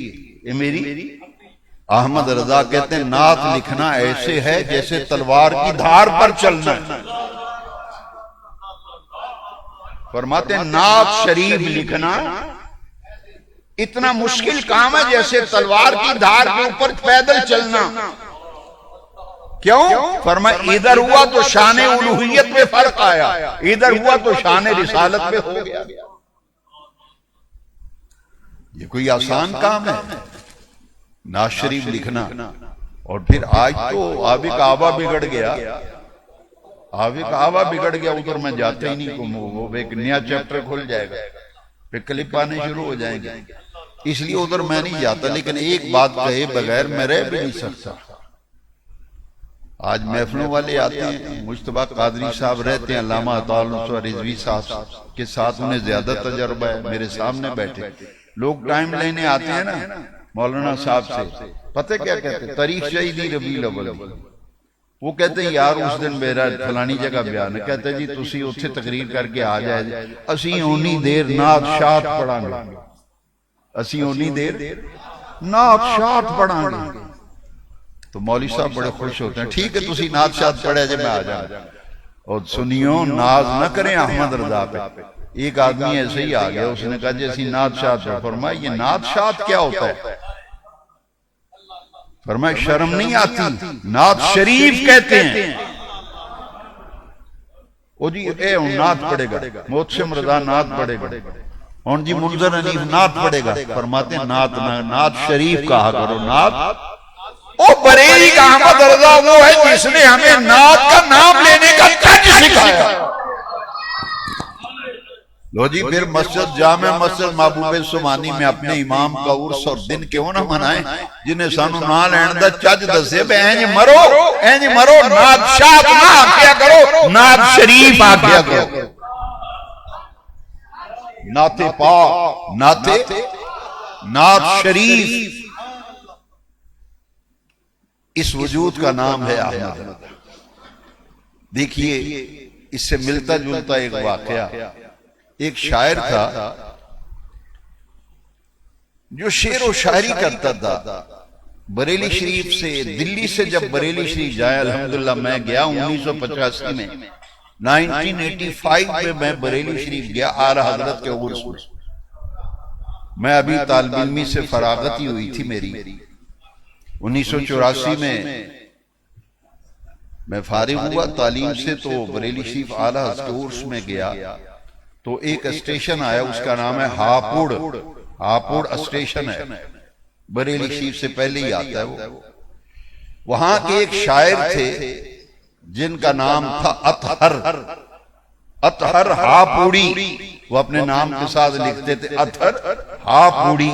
یہ میری۔ احمد رضا کہتے ہیں نعت لکھنا ایسے ہے جیسے تلوار کی دھار پر چلنا ہے۔ فرماتے ہیں نعت شریف لکھنا اتنا مشکل کام ہے جیسے تلوار کی دھار کے اوپر پیدل چلنا۔ کیوں؟ فرمایا ادھر ہوا تو شان الوہیت میں فرق آیا، ادھر ہوا تو شان رسالت میں ہو گیا۔ یہ کوئی آسان کام ہے نعت شریف لکھنا؟ اور پھر آج تو آب کعبہ بگڑ گیا، آب کعبہ بگڑ گیا، ادھر میں جاتا ہی نہیں، وہ ایک نیا چیپٹر کھل جائے گا، پھر کلپ آنے شروع ہو جائیں گے، اس لیے ادھر میں نہیں جاتا۔ لیکن ایک بات کہے بغیر میں رہ بھی نہیں سکتا۔ آج محفلوں والے آتے ہیں، مجتبیٰ قادری صاحب رہتے ہیں، علامہ عطا اللہ رضوی صاحب کے ساتھ انہیں زیادہ تجربہ ہے، میرے سامنے بیٹھے لوگ ٹائم لینے آتے ہیں نا مولانا صاحب سے، پتہ کیا کہتے ہیں؟ تاریخ شہیدی ربیع الاول، وہ کہتے ہیں یار اس دن میرا فلانی جگہ بیان ہے، کہتے ہیں جی تسی اتھے تقریر کر کے آ جائے، اسی اونی دیر نعت شاد پڑھاں گے، اسی اونی دیر نعت شاد پڑھاں گے۔ تو مولوی صاحب بڑے خوش ہوتے ہیں، ٹھیک ہے تسی نعت شاد پڑھے جے میں آ جاؤں۔ اور سنیوں ناز نہ کریں احمد رضا پہ۔ ایک آدمی ایسے ہی آ گیا، اس نے کہا جیسی نعت شاد پڑھ، فرمایا یہ نعت شاد کیا ہوتا ہے؟ فرمایا شرم نہیں آتی، نعت شریف کہتے ہیں۔ او جی اے نعت پڑھے گا، محتشم رضا نعت پڑھے گا، اور جی منظر حنیف نعت پڑھے گا، فرماتے ہیں نعت شریف کہا کرو، نعت۔ او بریلی کا احمد رضا وہ ہے جس نے ہمیں نعت کا نام لینے کا طرز سکھایا۔ لو جی پھر مسجد جامع مسجد محبوب سبحانی میں اپنے امام کا عرس اور دن کیوں نہ منائیں جنہیں سانو نہ لین دا چج دسے بے اینج مرو نعت شاد نہ آکھیا کرو، نعت شریف آکھیا کرو، نعت پاک، نعت شریف۔ اس وجود کا نام ہے احمد۔ دیکھیے اس سے ملتا جلتا ایک واقعہ، ایک شاعر تھا جو شعر و شاعری کرتا تھا، بریلی شریف سے، دلی سے جب بریلی شریف جائے، الحمدللہ میں گیا 1985 میں، 1985 میں میں بریلی شریف گیا اعلیٰ حضرت کے عرس میں۔ میں ابھی طالب علمی سے فراغت ہی ہوئی تھی میری، 1984 میں فارغ ہوا تعلیم سے، تو بریلی شریف اعلیٰ حضرت کے عرس میں گیا، تو ایک اسٹیشن آیا، اس کا نام ہے ہاپوڑ اسٹیشن ہے، بریلی شریف سے پہلے ہی آتا ہے وہ۔ وہاں کے ایک شاعر تھے جن کا نام تھا اطہر ہاپوڑی، وہ اپنے نام کے ساتھ لکھتے تھے اطہر ہاپوڑی۔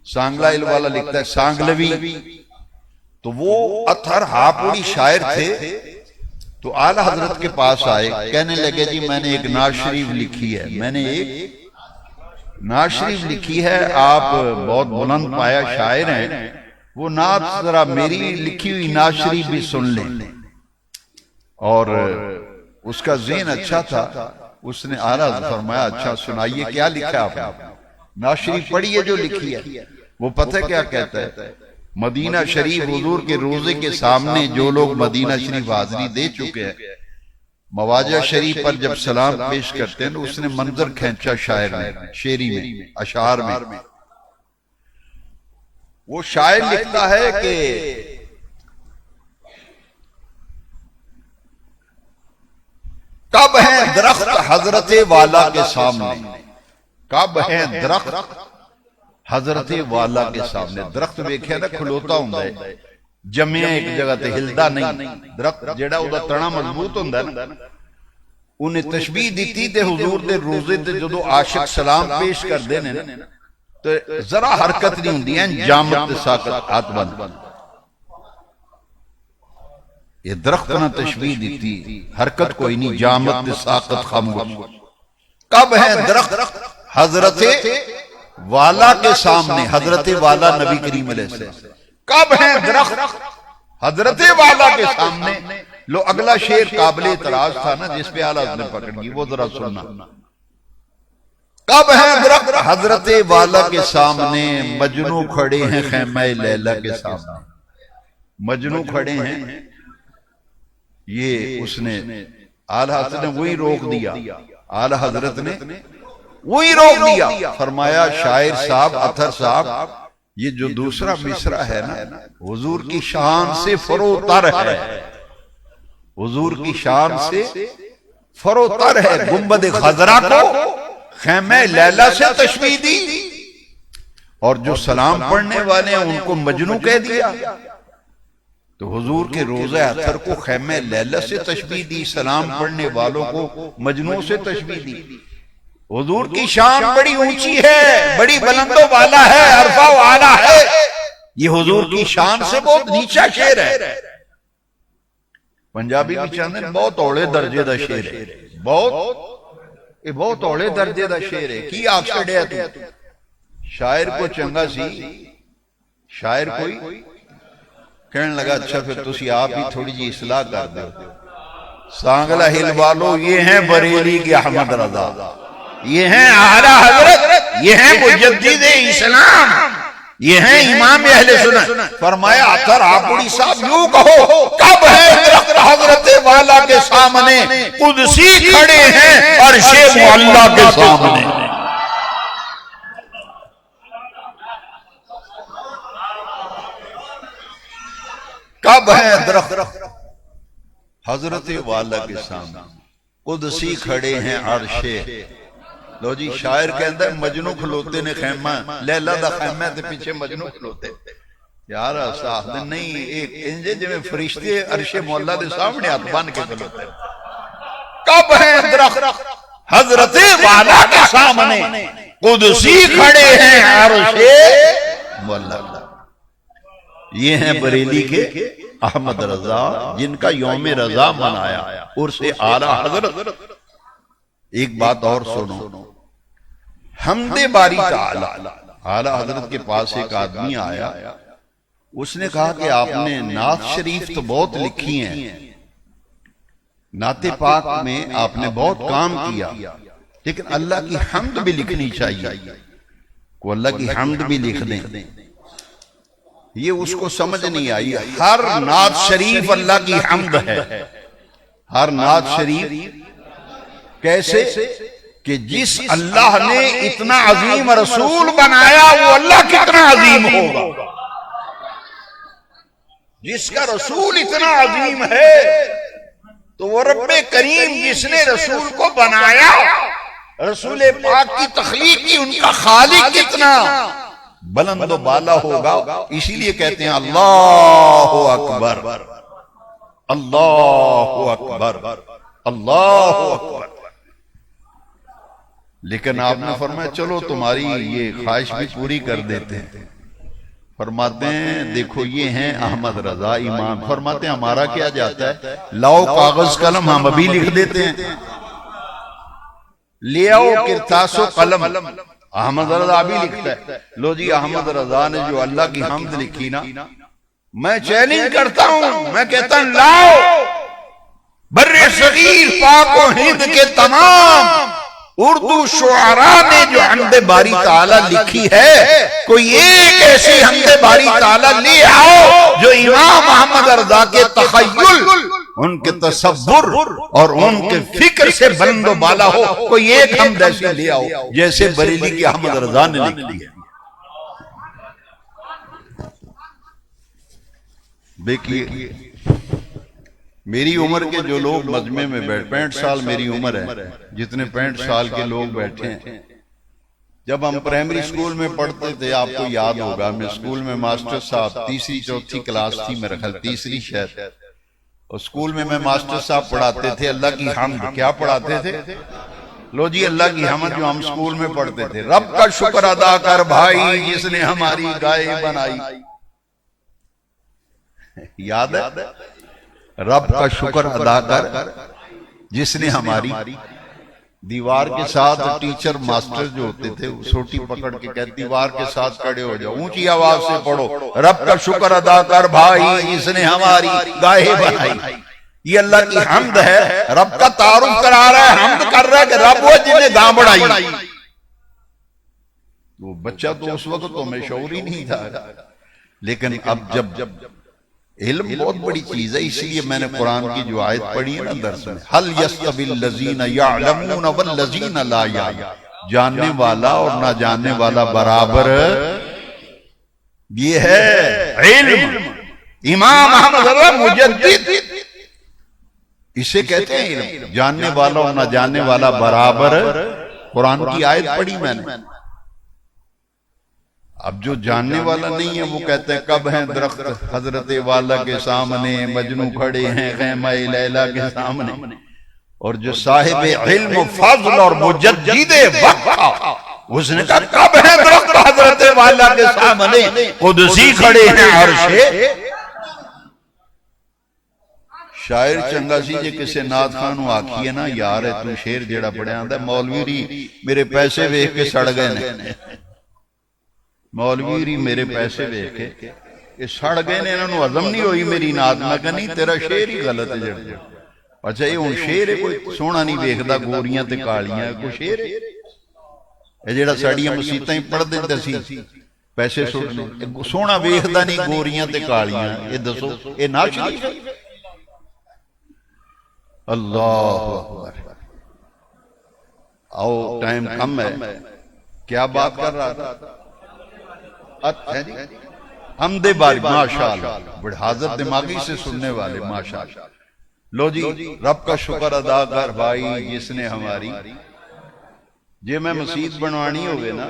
سانگلہ علم والا لکھتا ہے سانگلوی، تو وہ اطہر ہاپوڑی شاعر تھے، تو اعلیٰ حضرت کے پاس آئے، کہنے لگے جی میں نے ایک نعت شریف لکھی ہے، میں نے ایک نعت شریف لکھی ہے، آپ بہت بلند پایا شاعر ہیں، وہ نعت ذرا میری لکھی ہوئی نعت شریف بھی سن لیں۔ اور اس کا ذہن اچھا تھا، اس نے اعلیٰ حضرت فرمایا اچھا سنائیے کیا لکھا آپ نے؟ نعت شریف پڑھی ہے جو لکھی ہے۔ وہ پتہ کیا کہتا ہے؟ مدینہ شریف حضور کے روضے کے سامنے جو لوگ مدینہ شریف حاضری دے چکے ہیں، مواجہ شریف پر جب سلام پیش کرتے ہیں تو اس نے منظر کھینچا شاعر نے، شعری میں، اشعار میں۔ وہ شاعر لکھتا ہے کہ کب ہے درخت حضرت والا کے سامنے، کب ہے درخت حضرت والا کے سامنے۔ درخت ویکھیا نا کھلوتا ہوندا ہے، جمعیا ایک جگہ تے ہلدا نہیں، درخت جیڑا او دا تنا مضبوط ہوندا ہے نا۔ انہیں تشبیہ دیتی تے حضور دے روزے تے جدو عاشق سلام پیش کر دینے نا تو ذرا حرکت نہیں ہوندی ہیں، جامت تے ساکت ہاتھ بند۔ یہ درخت نہ تشبیہ دیتی، حرکت کوئی نہیں، جامت تے ساکت خاموش۔ کب ہے درخت حضرت والا کے سامنے، حضرت والا نبی کریم علیہ السلام، کب ہے درخت حضرت والا کے سامنے۔ لو اگلا شعر قابل اعتراض تھا نا جس پہ اعلیٰ نے پکڑ گئی، وہ ذرا سننا۔ کب ہے درخت حضرت والا کے سامنے، مجنو کھڑے ہیں خیمہ لیلا کے سامنے۔ مجنو کھڑے ہیں، یہ اس نے اعلیٰ حضرت نے وہی روک دیا، اعلیٰ حضرت نے وہی روک دیا، فرمایا شاعر صاحب، اطہر صاحب، یہ جو دوسرا مصرع ہے نا حضور کی شان سے فروتر ہے، حضور کی شان سے فروتر ہے۔ گنبد خضرا کو خیمہ لیلا سے تشبیہ دی، اور جو سلام پڑھنے والے ہیں ان کو مجنو کہہ دیا۔ تو حضور کے روزہ اطہر کو خیمہ لیلا سے تشبیہ دی، سلام پڑھنے والوں کو مجنو سے تشبیہ دی۔ حضور کی شان بڑی اونچی ہے، بڑی بلند و بالا ہے، عرفہ و اعلیٰ ہے، یہ حضور کی شان سے بہت نیچا شعر ہے۔ پنجابی بھی چاہتے ہیں بہت اوڑے درجے دا شعر ہے، بہت اوڑے درجے دا شعر ہے، کی آگ سے ڈیا تو شاعر کو چنگا سی، شاعر کوئی کہنے لگا اچھا پھر تسی آپ ہی تھوڑی جی اصلاح کر دو۔ سانگلہ ہل والو یہ ہیں بریلی کے احمد رضا، یہ ہیں اعلیٰ حضرت، یہ ہیں مجدد اسلام، یہ ہیں امام اہل سنت۔ فرمایا اطہر ہاپوڑی صاحب یوں کہو، کب ہے درخت حضرت والا کے سامنے، قدسی کھڑے ہیں عرش معلیٰ کے سامنے۔ کب ہے درخت حضرت والا کے سامنے، قدسی کھڑے ہیں عرش۔ لو جی شاعر کہندہ ہے مجنو کھلوتے نے خیمہ، لیلہ دا خیمہ تے پیچھے مجنو کھلوتے۔ یار صاحب نہیں، ایک انجے جو میں فرشتے عرش مولا دے سامنے ہاتھ بان کے کھلوتے۔ کب ہے درخت حضرت والا کے سامنے، قدسی کھڑے ہیں عرش مولا۔ یہ ہیں بریلی کے احمد رضا جن کا یوم رضا منایا، عرس اعلیٰ حضرت۔ ایک بات اور سنو، حمد باری تعالی، اعلیٰ حضرت کے پاس ایک آدمی آیا، اس نے کہا کہ آپ نے نعت شریف تو بہت لکھی ہیں، نعت پاک میں آپ نے بہت کام کیا، لیکن اللہ کی حمد بھی لکھنی چاہیے، کو اللہ کی حمد بھی لکھ دیں۔ یہ اس کو سمجھ نہیں آئی۔ ہر نعت شریف اللہ کی حمد ہے، ہر نعت شریف کیسے کہ جس اللہ نے اتنا عظیم رسول بنایا وہ اللہ کتنا عظیم ہوگا، جس کا رسول اتنا عظیم ہے تو وہ رب کریم جس نے رسول کو بنایا، رسول پاک کی تخلیق کی، ان کا خالق کتنا بلند و بالا ہوگا۔ اسی لیے کہتے ہیں اللہ اکبر، اللہ اکبر، اللہ اکبر۔ لیکن آپ نے فرمایا چلو تمہاری یہ خواہش بھی پوری کر دیتے ہیں. فرماتے ہیں دیکھو یہ ہیں احمد رضا امام. فرماتے ہیں ہمارا کیا جاتا ہے, لاؤ کاغذ قلم ہم ابھی لکھ دیتے ہیں. لے آؤ کرتاس و قلم, احمد رضا بھی لکھتا ہے. لو جی احمد رضا نے جو اللہ کی حمد لکھی نا, میں چیلنج کرتا ہوں, میں کہتا ہوں لاؤ بر صغیر پاک و ہند کے تمام اردو شعراء نے جو حمد باری تعالیٰ لکھی ہے, کوئی ایک ایسی حمد باری تعالیٰ لے آؤ جو امام احمد رضا کے تخیل, ان کے تصور اور ان کے فکر سے بلند و بالا ہو. کوئی ایک حمد ایسی لے آؤ جیسے بریلی کی احمد رضا نے لکھی ہے. دیکھیے میری عمر کے جو لوگ مجمع میں بیٹھ, 65 سال میری عمر ہے, جتنے 65 سال کے لوگ بیٹھے ہیں, جب ہم پرائمری سکول میں پڑھتے تھے آپ کو یاد ہوگا, میں سکول میں ماسٹر صاحب تیسری چوتھی کلاس تھی میرے خیال, تیسری شاید, اور سکول میں ماسٹر صاحب پڑھاتے تھے اللہ کی حمد. کیا پڑھاتے تھے؟ لو جی اللہ کی حمد جو ہم سکول میں پڑھتے تھے. رب کا شکر ادا کر بھائی جس نے ہماری گائے بنائی. یاد ہے؟ رب کا شکر ادا کر جس نے ہماری. دیوار کے ساتھ ٹیچر ماسٹر جو ہوتے تھے سوٹی پکڑ کے کہتے دیوار کے ساتھ کھڑے ہو جاؤ, اونچی آواز سے پڑھو رب کا شکر ادا کر بھائی جس نے ہماری گائے بنائی. یہ اللہ کی حمد ہے, رب کا تعارف کرا رہا ہے, حمد کر رہا ہے کہ رب وہ جنہیں گاں بڑھائی. وہ بچہ تو اس وقت تو میں شعور ہی نہیں تھا, لیکن اب جب علم بہت بڑی چیز ہے, اس لیے میں نے قرآن کی جو آیت پڑھی ہے نا درس میں, حل یستوی الذین یعلمون والذین لا یعلمون, جاننے والا اور نہ جاننے والا برابر. یہ ہے علم. امام احمد رضا مجدد اسے کہتے ہیں علم. جاننے والا اور نہ جاننے والا برابر. قرآن کی آیت پڑھی میں نے. اب جو جاننے والا نہیں ہے وہ کہتے ہیں کب ہیں درخت حضرت والا کے سامنے, مجنو کھڑے ہیں خیمہ لیلا کے سامنے. اور جو صاحب علم و فضل اور مجدد وقت, اس نے کہا کب ہیں درخت حضرت والا کے سامنے, قدسی کھڑے ہیں عرشے. شاعر چنگا سی جے کسے نات خانو آکھی ہے نا, یار ہے تو شیر جیڑا پڑھے آندہ ہے, مولوی میرے پیسے ویکھ کے سڑ گئے نے. مولوی میرے پیسے ویکھے یہ سڑ گئے نے, انہوں نے ہضم نہیں ہوئی میری نات. میں کہا نہیں تیرا شیر ہی غلط ہے جڑ. اچھا یہ ہن شیر ہے, کوئی سونا نہیں ویکھدا گوریاں تے کالیاں, کوئی شیر ہے یہ جڑا ساڈیاں مسیتاں ہی پڑھ دیندا سی پیسے سٹنے, سونا ویکھدا نہیں گوریاں تے کالیاں. یہ دسو یہ نعت شریف ہے؟ اللہ اکبر. آؤ ٹائم کم ہے, کیا بات کر رہا تھا؟ حمد باری ماشاءاللہ, بڑے حاضر دماغی سے سننے والے ماشاءاللہ. لو جی رب کا شکر ادا کر بھائی جس نے ہماری. جے میں مسجد بنوانی ہوگے نا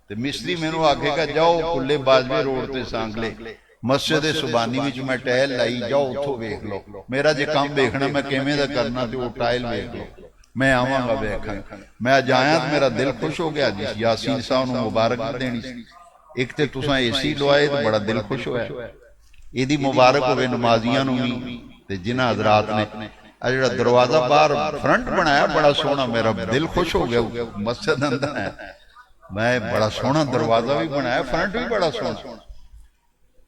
تو مستری میں نو آکھے گا جاؤ کلے باجوے روڈ تے سانگلے مسجد سبانی وچ میں ٹائل لائی, جاؤ اتھو ویکھ لو. میرا جے کام ویکھنا میں کیویں دا کرنا تے وہ ٹائل ویکھ لو, میں آواں گا ویکھن. میں اج آیا تے میرا دل خوش ہو گیا. جس یاسین صاحب نو مبارک دینی سی. ایک تے تساں اے سی لوائے تو بڑا دل خوش ہویا. ایدی مبارک ہوئے نمازیاں نو بھی تے جنہ حضرات نے جڑا دروازہ باہر فرنٹ بنایا بڑا سونا, میرا دل خوش ہو گیا. مسجد اندر ہے میں بڑا سونا دروازہ بھی بنایا, فرنٹ بھی بڑا سونا.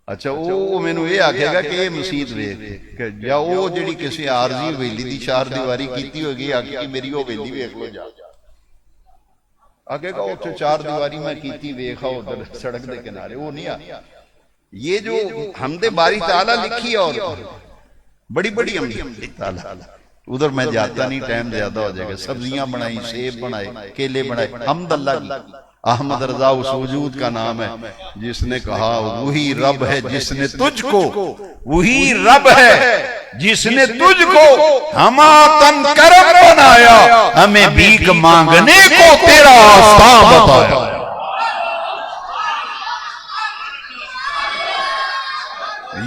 اچھا وہ مینوں یہ آکھے گا کہ یہ مسجد ویکھ کہ یا وہ جڑی کسی عارضی حویلی دی چار دیواری کیتی ہوگی آکھے کہ میری وہ حویلی ویکھ لو جا. آگے گا اتھے چار دیواری میں کیتی ویکھا ادھر سڑک دے کنارے, وہ نہیں آ. یہ جو حمد باری تعالیٰ لکھی اور بڑی بڑی حمد تعالیٰ, ادھر میں جاتا نہیں, ٹائم زیادہ ہو جائے گا. سبزیاں بنائی, سیب بنائے, کیلے بنائے, حمد اللہ کی. احمد رضا اس وجود کا نام ہے جس نے کہا وہی رب ہے جس نے تجھ کو, وہی رب ہے جس نے تجھ کو ہماتن کرم بنایا, ہمیں بھیک مانگنے کو تیرا آستان بتایا.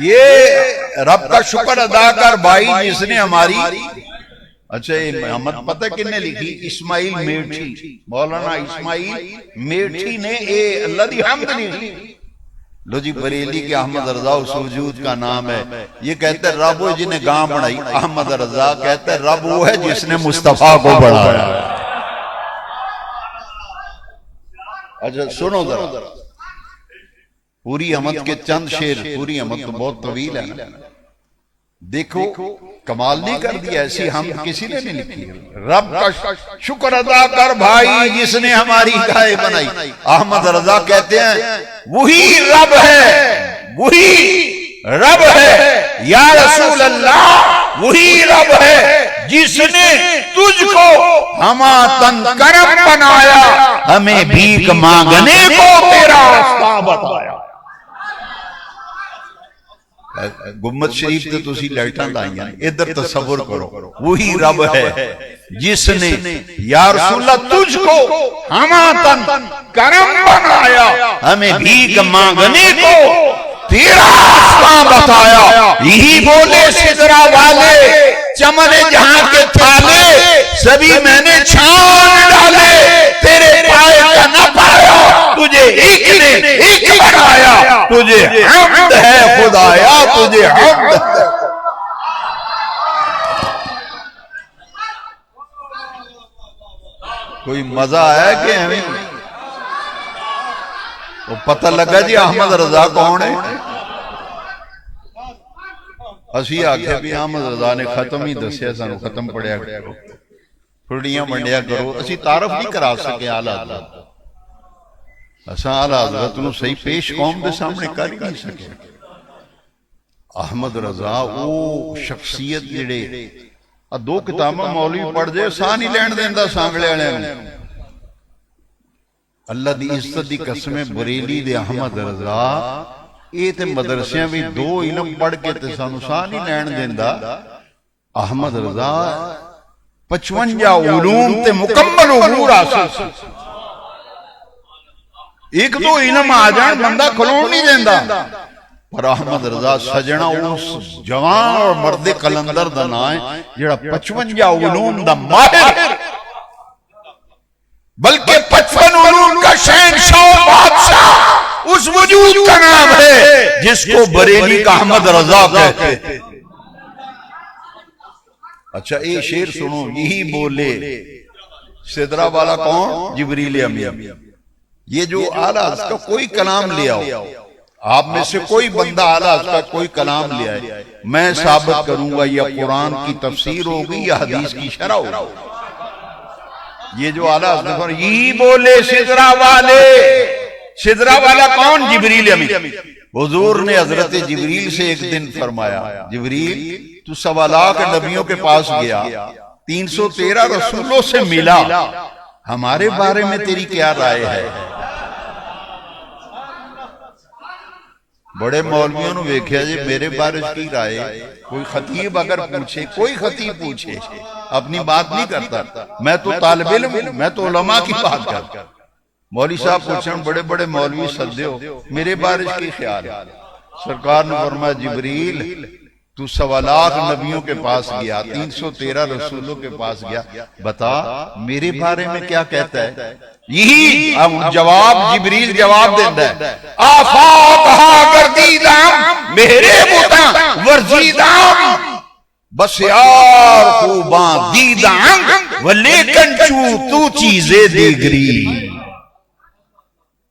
یہ رب کا شکر ادا کر بھائی جس نے ہماری. اچھا یہ احمد پتہ کن نے لکھی؟ اسماعیل میٹھی، مولانا اسماعیل میٹھی نے اے اللہ دی حمد نہیں. لو جی بریلی کے احمد رضا اس وجود کا نام ہے. یہ کہتے ہیں رب وہ جن نے گاں بنائی. احمد رضا کہتے ہیں رب وہ ہے جس نے مصطفیٰ کو بڑھایا. اچھا سنو ذرا پوری احمد کے چند شعر. پوری احمد تو بہت طویل ہے نا. دیکھو کمال نہیں کر دیا، ایسی ہم کسی نے نہیں لکھی. رب کا شکر ادا کر بھائی جس نے ہماری گائے بنائی. احمد رضا کہتے ہیں وہی رب ہے، وہی رب ہے یا رسول اللہ، وہی رب ہے جس نے تجھ کو ہما تن کرم بنایا، ہمیں بھیک مانگنے کو تیرا راستہ بتایا. گمبد شریف تے تسی لائٹاں لائیاں، ادھر تصور کرو. وہی رب ہے جس نے یا رسول اللہ تجھ کو ہماتن کرم بنایا، ہمیں بھیک مانگنے کو تیرا راستہ بتایا. یہی بولے سدرا والے چمن جہاں کے تھالے، سبھی میں نے چھان ڈالے، تیرے پائے کا نہ پایا، تجھے ایک نے ایک بنایا. تجھے حمد ہے خدایا، تجھے حمد ہے. کوئی مزہ آیا کہ ہمیں وہ پتہ لگا جی احمد رضا کون ہے. اسی آکھے بھی احمد رضا نے ختم ہی دسیا سانو، ختم پڑھیا کرو، پھڑیاں منڈیا کرو. اسی تعارف نہیں کرا سکے اعلی حضرت. اساں اعلی حضرت نو صحیح پیش قوم دے سامنے کر ہی نہیں سکے. احمد رضا وہ شخصیت جڑے دو کتاباں مولوی پڑھ جائے ساہ نہیں لین دیندا سانگلے والے. اللہ دی عزت دی قسم بریلی دے احمد رضا یہ تے مدرسیاں بھی دو علم پڑھ کے تے سانو ساہ نہیں لین دیندا. احمد رضا 55 علوم تے مکمل امور حاصل. ایک دو علم آ جان بندہ کھلون نہیں دیندا. پر احمد رضا سجنا اس جوان اور مرد قلندر دا نام ہے جڑا 55 علوم دا ماہر، بلکہ 55 علوم کا شہنشاہ بادشاہ اس وجود کا نام ہے جس کو بریلی کا احمد رضا کہتے ہیں. اچھا اے شعر سنو. یہی بولے سدرا والا کون؟ جبریل امین. یہ جو اعلیٰ اس کا کوئی کلام لے آؤ، آپ میں سے کوئی بندہ اعلیٰ اس کا کوئی کلام لے آئے، میں ثابت کروں گا یا قرآن کی تفسیر ہوگی یا حدیث کی شرح ہوگی. یہ جو اعلیٰ اس یہی بولے سدرا والے. سدرا والا کون؟ جبریل امین. حضور نے حضرت جبریل سے ایک دن فرمایا جبریل تو 1.25 لاکھ نبیوں کے پاس گیا، 313 رسولوں سے ملا، ہمارے بارے میں تیری کیا رائے ہے؟ بڑے مولویوں نے ویکھیا جی میرے بارے کی رائے. کوئی خطیب اگر پوچھے، کوئی خطیب پوچھے اپنی بات نہیں کرتا. میں تو طالب علم ہوں، میں تو علماء کی بات کرتا. مولوی صاحب پوچھیں بڑے بڑے مولوی سدے ہو میرے بارے کی خیال ہے؟ سرکار نے فرمایا جبریل تو 1.25 لاکھ نبیوں کے پاس گیا، 313 رسولوں کے پاس گیا، بتا میرے بارے میں کیا کہتا ہے؟ یہی جواب جبریل جواب دیتا ہے. آفاق ہا گردیدام میرے بوتا ورزیدام، بس یار خوباں دیدام ولیکن چو تو چیزیں دیگری.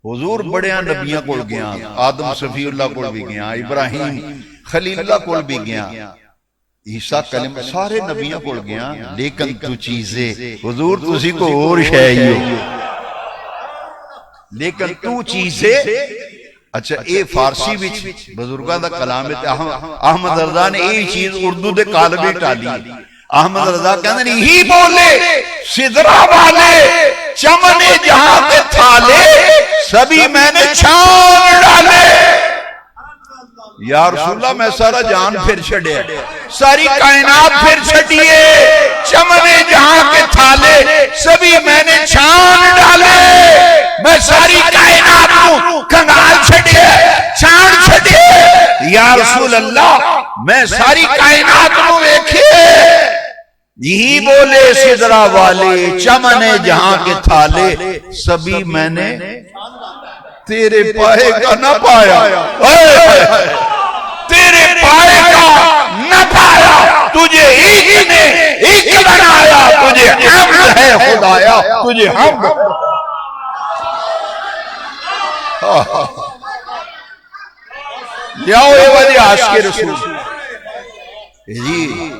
حضور بڑیاں نبیاں کول گیا، آدم صفی اللہ کول بھی گیا، ابراہیم خلیل اللہ کول بھی گیا، عیسیٰ کلمہ سارے نبیاں کول گیا، لیکن تو چیزیں حضور تسی کو اور شہیو، لیکن تو چیزیں. اچھا اے فارسی وچ بزرگاں دا کلام ہے. احمد رضا نے یہ چیز اردو دے کالبے ٹالی. احمد رضا کہندے نہیں ہی بولے سدرا والے چمن جہاں کے تھالے، سبھی میں نے چھان ڈالے. یا رسول اللہ میں سارا جان پھر چھڑے، ساری کائنات پھر چھڑیے، چمن جہاں کے تھالے سبھی میں نے چھان ڈالے. میں ساری کائنات کو کنگال چھڑیے، چھان چھڑیے. یا رسول اللہ میں ساری کائنات کو دیکھیے، یہی بولے سدرا والے چمن جہاں کے تھالے سبھی میں نے تیرے پائے کا نہ پایا، تیرے پائے کا نہ پایا، تجھے ایک نے ایک بنایا، تجھے حمد ہے خدایا، تجھے حمد۔ لیاؤ اے وجہ عاشق رسول جی،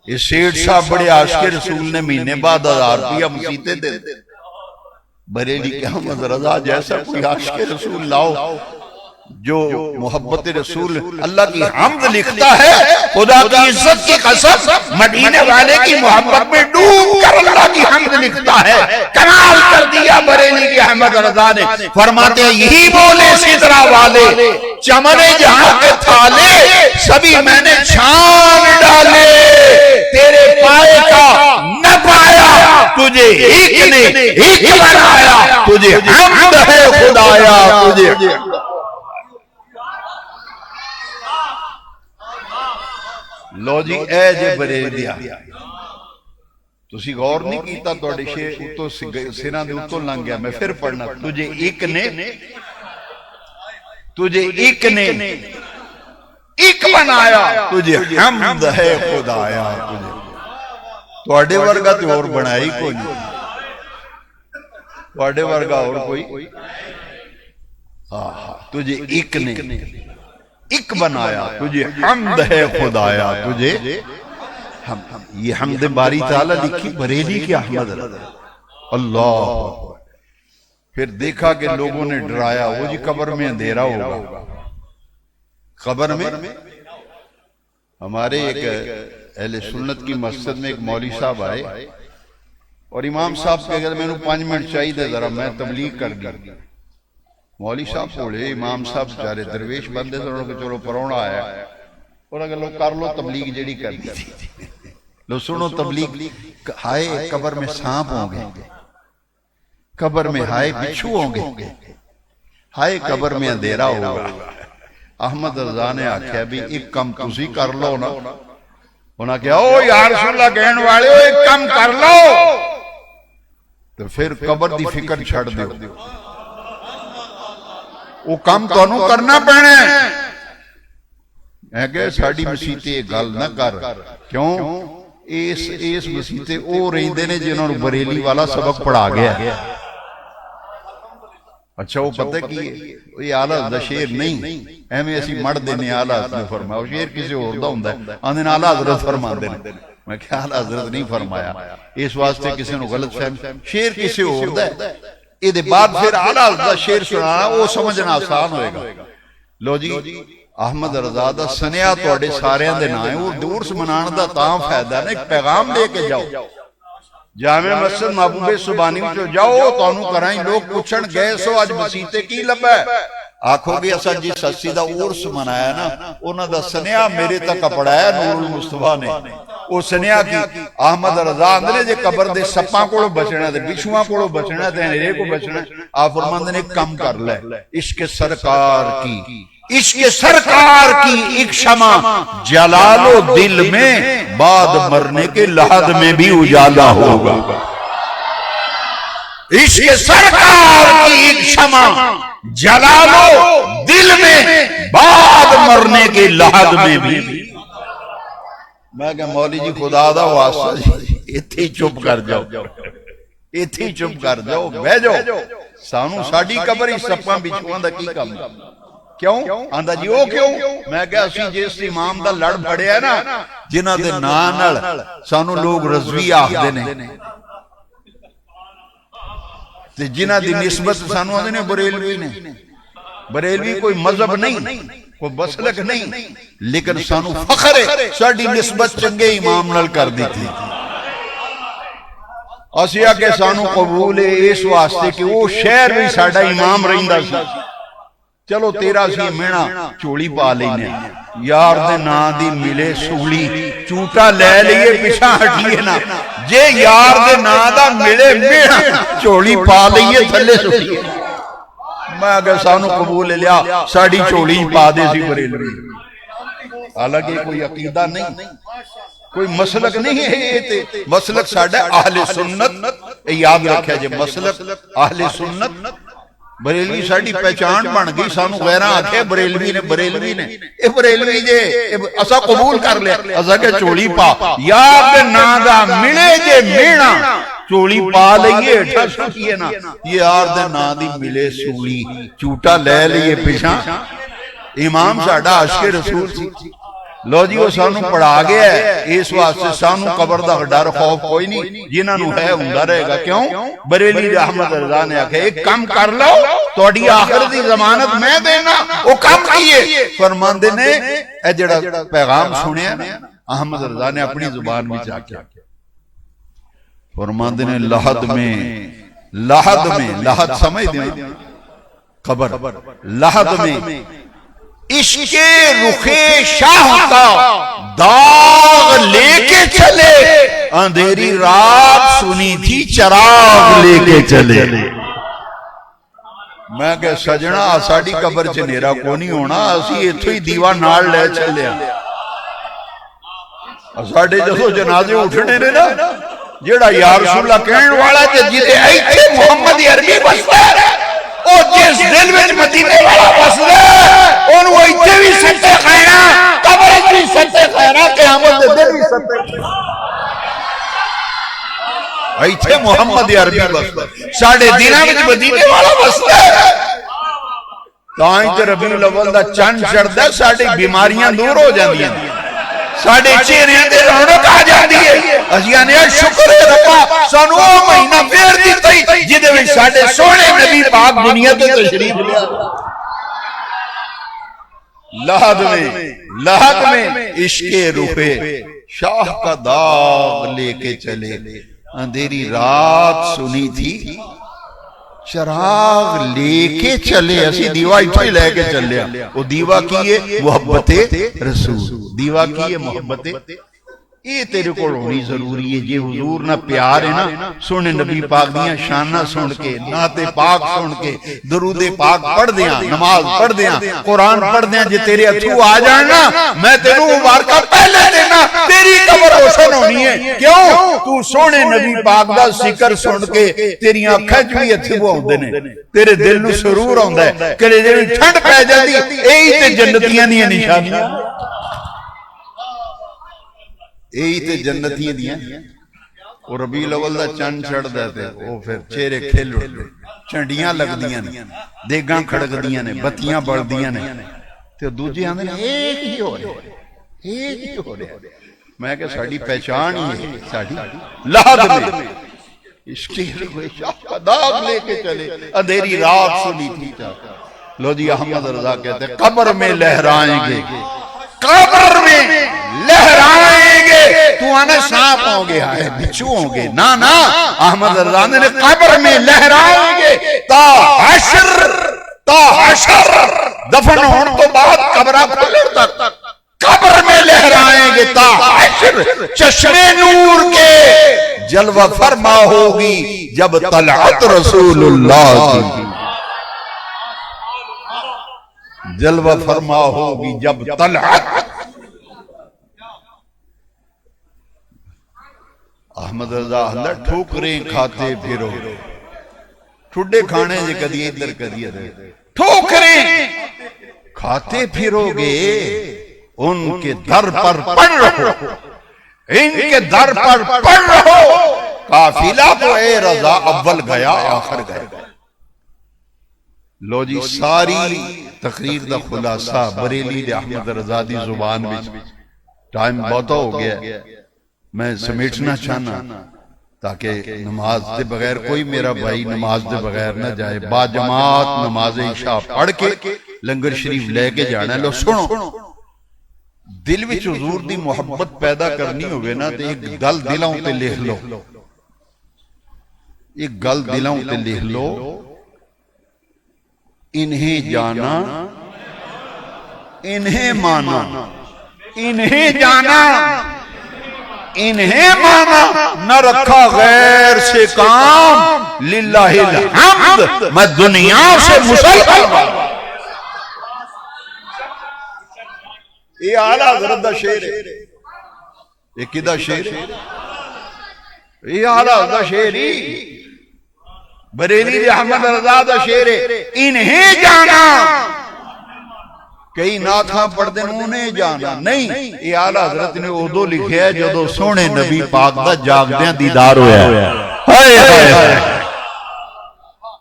یہ سیٹ صاحب بڑے عاشق رسول نے مہینے بعد 1000 روپیہ مسیطے دے بریلی کہ احمد رضا جیسا کوئی عاشق رسول لاؤ جو محبت رسول اللہ کی حمد لکھتا ہے، خدا کی عزت کی قسم مدینے والے کی محبت میں ڈوب کر اللہ کی حمد لکھتا ہے۔ کمال کر دیا بریلی کے احمد رضا نے، فرماتے ہیں یہی بولے سدرا والے چمن جہاں کے تھالے سبھی میں نے چھان ڈالے، تیرے پائے کا نہ پایا، تجھے ایک نے ایک بنایا، تجھے حمد ہے خدایا، تجھے۔ لو جی اے جے بریلیا تسی غور نہیں کیتا توڑے شے اتو سینہ دے اتو لنگ گیا، میں پھر پڑھنا، تجھے ایک نے ایک بنایا، تجھے حمد ہے خدایا، تجھے توڑے ورگا تے اور بنائی کوئی نہیں، توڑے ورگا اور کوئی، تجھے ایک نے ایک بنایا، تجھے حمد ہے خدایا، تجھے یہ حمد باری تعالیٰ لکھی بریلی کی احمد اللہ۔ پھر دیکھا کہ لوگوں نے ڈرایا، وہ جی قبر میں اندھیرا ہوگا، قبر میں ہمارے ایک اہل سنت کی مسجد میں ایک مولوی صاحب آئے اور امام صاحب کے اگر میں نے 5 منٹ چاہیے دے ذرا میں تبلیغ کر دی، مولوی صاحب پوڑے امام صاحب چارے درویش بندے سے انہوں نے چلو پرونا آیا اور اگر لوگ کر لو تبلیغ جڑی کر دی تھی، لو سنو تبلیغ، ہائے قبر میں سانپ ہوں گے، قبر میں ہائے بچھو ہوں گے، ہائے قبر میں اندھیرا ہوگا۔ احمد رضا نے آکھیا بھی ایک کم تسی کر لو نا، انہاں کہا او یا رسول اللہ کہن والے ایک کم کر لو، تو پھر قبر دی فکر چھڑ دیو، وہ کام تو انہوں کرنا پہنے ہے کہ ساڑھی مسیطے گل نہ کر، کیوں اس مسیطے او رہندے نے جنہوں نے بریلی والا سبق پڑھا گیا۔ اچھا وہ پتہ کی یہ آلہ حضرت شیر نہیں، ہمیں ایسی مڑ دینے آلہ حضرت نے فرمایا، وہ شیر کسی اور دا ہوں ہے، آندھن آلہ حضرت فرما دینے، میں کہا آلہ حضرت نہیں فرمایا، اس واسطے کسی نے غلط فہم، شیر کسی اور دا ہے، یہ بعد پھر آلہ حضرت شیر سنانا وہ سمجھنا آسان ہوئے گا۔ لو جی احمد رضا دا سنیا توڑے سارے اندے نہ ہیں، وہ دور سے منان دا تاں فائدہ ہے، ایک پیغام لے کے جاؤ، جامع مسجد محبوب سبحانی جو جاؤ تو انہوں کرائیں، لوگ پوچھن گئے سو آج مسیطے کی لبا ہے، آنکھو گی اسا جی سچی دا عرس منایا نا، انہوں دا سنیا میرے تک پڑھایا نور المصطفیٰ نے، وہ سنیا کی احمد رضا اندرے جے قبر دے سپاں کوڑو بچنا دے، بچھواں کوڑو بچنا دے، انہرے کو بچنا، آپ فرماندے نے کم کر لے، عشق سرکار کی، عشق سرکار کی ایک شمع جلال و دل میں، بعد مرنے کے لحد میں بھی اجالا ہوگا۔ عشق سرکار کی ایک شمع جلال و دل میں، بعد مرنے کے لحد میں بھی۔ میں کہا مولی جی خدا دا واسطہ جی ایتھی چپ کر جاؤ، ایتھی چپ کر جاؤ، بہ جاؤ، سانو ساڑی قبر ہی سپاں بچھوان دا کی کم کیوں؟ آندھا جی او کیوں؟ میں کہا اسی جس امام دا لڑ بڑے ہے نا جنہ دے نانل سانو لوگ رضوی آخ دینے، جنہ دی نسبت سانو آدھے نے بریلوی نے، بریلوی کوئی مذہب نہیں، کوئی بسلک نہیں، لیکن سانو فخر ہے ساڑی نسبت چنگے امام نل کر دی تھی۔ اسیا کہ سانو قبول ہے اس واسطے کہ وہ شہر بھی ساڑا امام رہندہ سی، چلو تیرا سی مینا چوڑی پا لینے، یار دے نا دی ملے سولی چوٹا لے لیے پیچھا ہٹیے نا، جے یار دے نا دا ملے مینا چوڑی پا لیے تھلے سولی، میں اگر سانو قبول لیا ساڑی چوڑی پا دے سی بریلوی، حالانکہ کوئی عقیدہ نہیں، کوئی مسلک نہیں ہے یہ تے مسلک ساڈا اہل سنت یاد رکھیا جے مسلک اہل سنت بریلوی ساڈی پہچان بن گئی سانو غیراں آکھے بریلوی نے اے بریلوی جے اسا قبول کر لیا اسا کہ چولی پا یا تے نا دا ملے جے مینا چولی پا لئیے اٹھا سکیے نا یہ یار دے نا دی ملے سولی چوٹا لے لئیے پیچھا امام ساڈا عاشق رسول سی لو جی وہ سانو پڑھا گیا ہے اس واسطے سانو قبر دا ڈر خوف کوئی نہیں جنہاں نو ہے ہوندا رہے گا کیوں بریلی احمد رضا نے آکھے ایک کم کر لو تہاڈی آخر دی ضمانت میں دینا وہ کم کیے فرماندے نے اے جڑا پیغام سنیا احمد رضا نے اپنی زبان وچ آکھیا فرماندے نے لحد میں لحد سمجھ دیں قبر لحد میں عشق رخ شاہ کا داغ لے کے چلے اندھیری رات سنی تھی چراغ لے کے چلے میں کہ سجنا ساڑی قبر چ نیرا کو نہیں ہونا اسی ایتھوں ہی دیوا نال لے چلے ساڑے جسو جنازے اٹھنے نے نا جیڑا یا رسول اللہ کہنے والا جیدے ایتھے محمد عربی بستا ہے اور جس دل میں مدینے والا بستا ہے اور وہ ایتھے بھی ستے خیرہ قبر بھی ستے خیرہ قیامت دل بھی ستے خیرہ ایتھے محمد عربی بستا ہے ساڑھے دینا میں مدینے والا بستا ہے تائیں تے ربیع الاول دا چند چڑھتا ہے ساڑھے بیماریاں دور ہو جاندی ہیں ساڑھے چہرے دے رونق آ جاندی ہے اسیاں نے شکر ہے ربا سانو مہینہ پھر دیتا جدے وچ ساڈے سونے نبی پاک دنیا تے تشریف لیا لحد میں عشق رخ شاہ کا داغ لے کے چلے اندھیری رات سنی تھی چراغ لے کے چلے اسی دیوا اتھائی لے کے چلے وہ دیوا کیے محبت رسول دیوا کیے محبت یہ تیرے کو ہونی ضروری ہے یہ حضور نہ پیار ہے نا سنے نبی پاک دیاں شانہ سن کے نعت پاک سن کے درود پاک پڑھ دیاں نماز پڑھ دیاں قرآن پڑھ دیاں جے تیرے اتھو آ جانا میں تیروں مبارکہ پہلے دینا تیری قبر روشن ہونی ہے کیوں تو سونے نبی پاک دا ذکر سن کے تیری آنکھیں بھی اتھو ہوندے نے تیرے دل نو سرور ہوندا ہے کہ جے ٹھنڈ پہ جاندی اے تے جنتیاں دی نشانیاں یہی تے جنتیاں دیاں وہ ربیع الاول دا چند چڑھ دیتے وہ پھر چہرے کھل اٹھتے چنڈیاں لگ دیاں نے دیگاں کھڑک دیاں نے بتیاں بڑھ دیاں نے تو دوجے آندے نے ایک ہی ہو رہے میں کہ ساڑی پہچان ہی ہے ساڑی لحد میں عشق شاہ کا داغ لے کے چلے اندھیری رات سنی تھی لو جی احمد رضا کہتے ہیں قبر میں لہرائیں گے قبر میں لہرائیں گے تو آنا سانپ ہوں گے آئے بچو ہوں گے نا احمد رضا نے قبر میں لہرائیں گے تا حشر دفن ہون تو بعد قبرہ پھلر تک قبر میں لہرائیں گے تا حشر چشم نور کے جلوہ فرما ہوگی جب طلعت رسول اللہ کی جلوہ فرما ہوگی جب طلعت احمد رضا اللہ ٹھوکریں کھاتے پھرو ٹھڈے کھانے جے کدی ادھر کدی ادھر ٹھوکریں کھاتے پھرو گے ان کے در پر پڑھ رہو ان کے در پر پڑھ رہو قافلہ تو اے رضا اول گیا آخر گیا لو جی ساری تقریر دا خلاصہ بریلی دے احمد رضا دی زبان وچ ٹائم بہت ہو گیا میں سمیٹنا چاہنا تاکہ نماز دے بغیر کوئی میرا بھائی نماز دے بغیر نہ جائے با جماعت نماز عشاء پڑھ کے لنگر شریف لے کے جانا ہے لو سنو دل وچ حضور دی محبت پیدا کرنی ہوئے نا تو ایک گل دلاؤں تے لکھ لو ایک گل دلاؤں تے لکھ لو انہیں جانا انہیں مانا انہیں جانا انہیں مانا نہ رکھا غیر سے کام للہ الحمد میں دنیا سے مسلمان یہ اعلیٰ حضرت دا شعر ہے یہ کدا شیر یہ آلہ دا شیر ہی بریلی احمد رضا دا شیر ہے انہیں جانا کئی ناتھاں پڑھ دیں انہیں جانا نہیں یہ آلہ حضرت نے اردو لکھے ہے جو سونے نبی پاک دا جاگ دیں دیدار ہویا ہے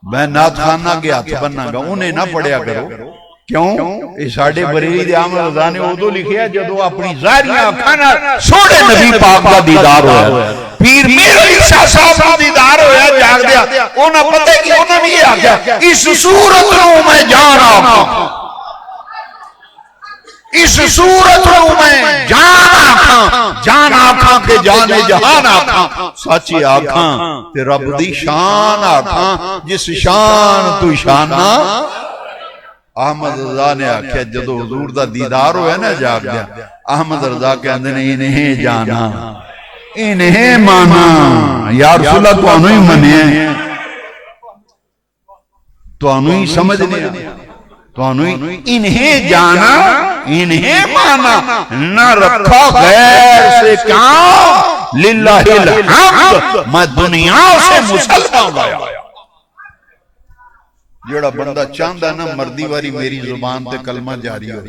میں ناتھانہ کے ہاتھ بننا گا انہیں نہ پڑھیا کرو کیوں یہ ساڑھے بریلی دی احمد رضا نے اردو لکھے ہے جو اپنی ظاہریاں کھانا سونے نبی پاک دا دیدار ہویا ہے پیر میرے عیسیٰ صاحب کا دیدار ہویا جاگ دیا انہاں پتہ ہے کہ انہاں بھی یہ آگیا اس صورت رو میں جان آکھاں اس صورت رو میں جان آکھاں کے جانے جہان آکھاں سچی آکھاں تے رب دی شان آکھاں جس شان تو شانہ احمد رضا نے آکھیا جدو حضور دا دیدار ہویا نا جاگ دیا احمد رضا کہندے نے انہیں جانا انہیں مانا یا رسول اللہ تو انہوں ہی منے ہیں تو انہوں ہی سمجھ نہیں تو انہوں ہی انہیں جانا انہیں مانا نہ رکھا غیر سے کام للہ الحمد میں دنیا سے مسلمان گیا جڑا بندہ چاندہ نا مردی واری میری زبان تے کلمہ جاری ہو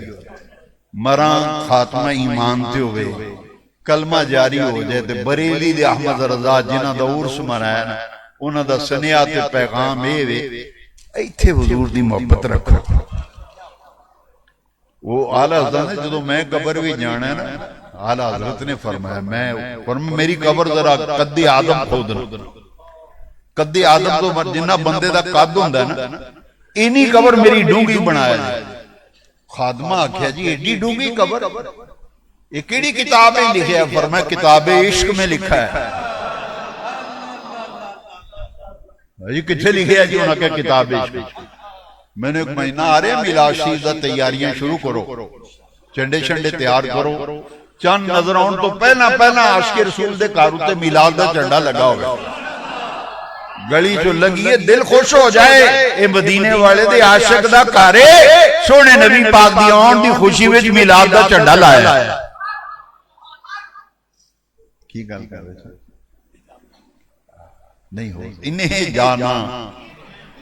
مران خاتمہ ایمان تے ہوئے کلمہ جاری ہو جائے تے بریلی دے احمد رضا جنہ دا عرس منایا نا انہ دا سنیات پیغام اے وے ایتھے حضور دی محبت رکھو وہ آلہ حضرت نے جدو میں قبر بھی جانا ہے نا آلہ حضرت نے فرمایا میں میری قبر ذرا قد آدم کھودنا قد آدم تو جنہ بندے دا قد ہوندہ ہے نا انہی قبر میری ڈونگی بنایا جائے خادمہ آکھیا جی ایڈی ڈونگی قبر یہ کیڑی کتاب میں لکھا ہے فرمایا کتاب عشق میں لکھا ہے یہ کتھے لکھا ہے جی انہوں نے کتاب عشق میں نے ایک مہینہ آ رہے ہیں میلاد شریف دا تیاریاں شروع کرو چنڈے شنڈے تیار کرو چند نظر آن تو پہلا عاشق رسول دے کارو تے میلاد دا چنڈا لگا ہوگا گلی جو لگی ہے دل خوش ہو جائے اے مدینے والے دے عاشق دا کارے سونے نبی پاک دی آن دی خوشی وچ میلاد دا چنڈا لایا کی گل کر رہے نہیں ہو انہیں جانا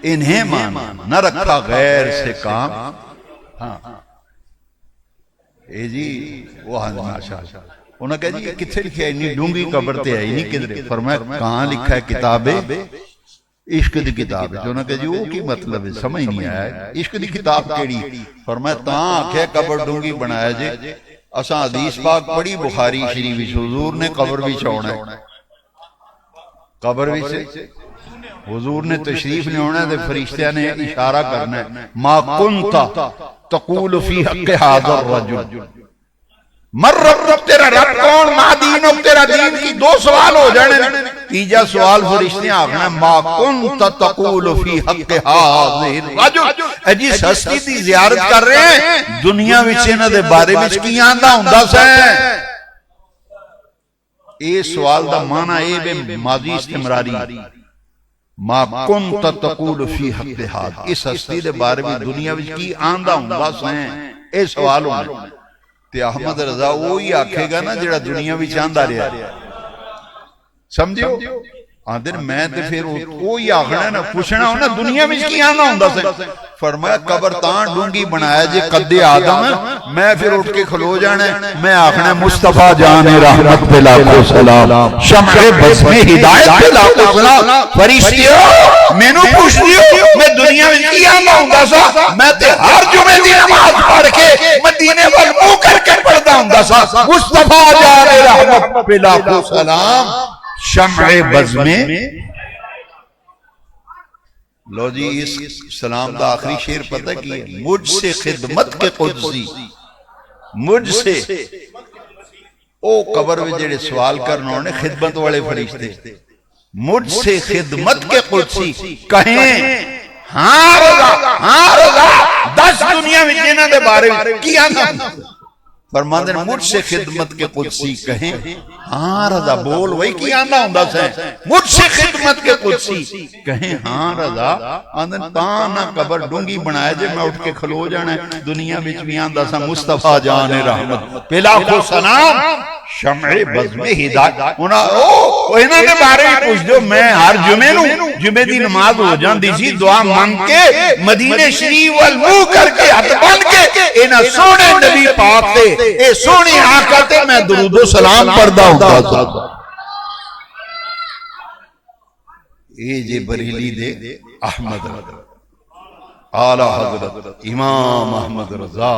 انہیں مانا نہ رکھا غیر سے کام اے جی وہ ہنزماشا انہوں نے کہا جی کتھے لکھا ہے انہی ڈونگی قبر تے ہے انہی کدھرے فرمایا کہاں لکھا ہے کتاب عشق دی کتاب ہے جو انہوں نے کہا جی وہ کی مطلب ہے سمجھ نہیں آیا عشق دی کتاب کیڑی فرمایا تاں آکھے قبر ڈونگی بنایا جے اساں حدیث پاک پڑھی بخاری شریف حضور نے قبر بھی چھوڑنا ہے قبر بھی سے حضور نے تشریف نے ہونا ہے دے فرشتہ نے اشارہ کرنا ہے ما کنتا تقول فی حق حاضر رجل مر رب تیرا رب کون ما دینک تیرا دین کی دو سوال ہو جانے تیجا سوال فرشتے آگنا ہے ما کنتا تقول فی حق حاضر رجل اجیس ہستی دی زیارت کر رہے ہیں دنیا وچینا دے بارے وچ کی آندہ ہندہ سے اے سوال دا معنی اے بے ماضی استمراری ما کنت تقول فی حق حاضر اس ہستی دے بارے میں دنیا وچ کی آندہ ہندہ سے اے سوال ہونا تے احمد رضا وہی آکھے گا نا جڑا دنیا وچ آندہ رہا سمجھو آدھر میں تے پھر وہی آکھنا ہے نا پوچھنا ہونا دنیا وچ کی آندہ ہندہ سے فرمایا قبر تان ڈونگی بنایا جے قد آدم میں پھر اٹھ کے کھلو جانا ہے میں آخنا مصطفیٰ جان رحمت پہ لاکھو سلام شمع بزم ہدایت پہ لاکھو سلام فرشتیوں میں نو پوچھ دیو میں دنیا میں کی آنگا ہوں سا میں تے ہر جمعے دی نماز پڑھ کے مدینے والمو کر کے پڑھتا ہوں سا مصطفیٰ جان رحمت پہ لاکھو سلام شمع بزم لو جی اس سلام دا آخری شیر پتہ کی ہے مجھ سے خدمت کے قدسی مجھ سے او قبر میں جڑے سوال کرنا انہوں نے خدمت والے فرشتے مجھ سے خدمت کے قدسی کہیں ہاں رضا 10 دنیا میں جنہ دے بارے کیا نا فرماندے مجھ سے خدمت کے قدسی کہیں ہاں رضا بول وہی کی آندہ ہوں سے مجھ سے خدمت کے قدسی کہیں ہاں رضا آندھن تانا قبر ڈونگی بنایا جے میں اٹھ کے کھلو جانا ہے دنیا بچ بھی آندہ سا مصطفیٰ جان رحمت پہ لاکھو سلام شمع بز میں ہدایت انہوں نے بارے ہی پوچھ دو میں ہر جمعے دی نماز ہو جاندی سی دعا مانگ کے مدینے شریف والمو کر کے ہاتھ بن کے انہاں سونے نبی پاک تے اے سونی آقا تے میں درود و سلام پڑھدا ہوندا تھا اے جے بریلی دے احمد اعلی حضرت امام احمد رضا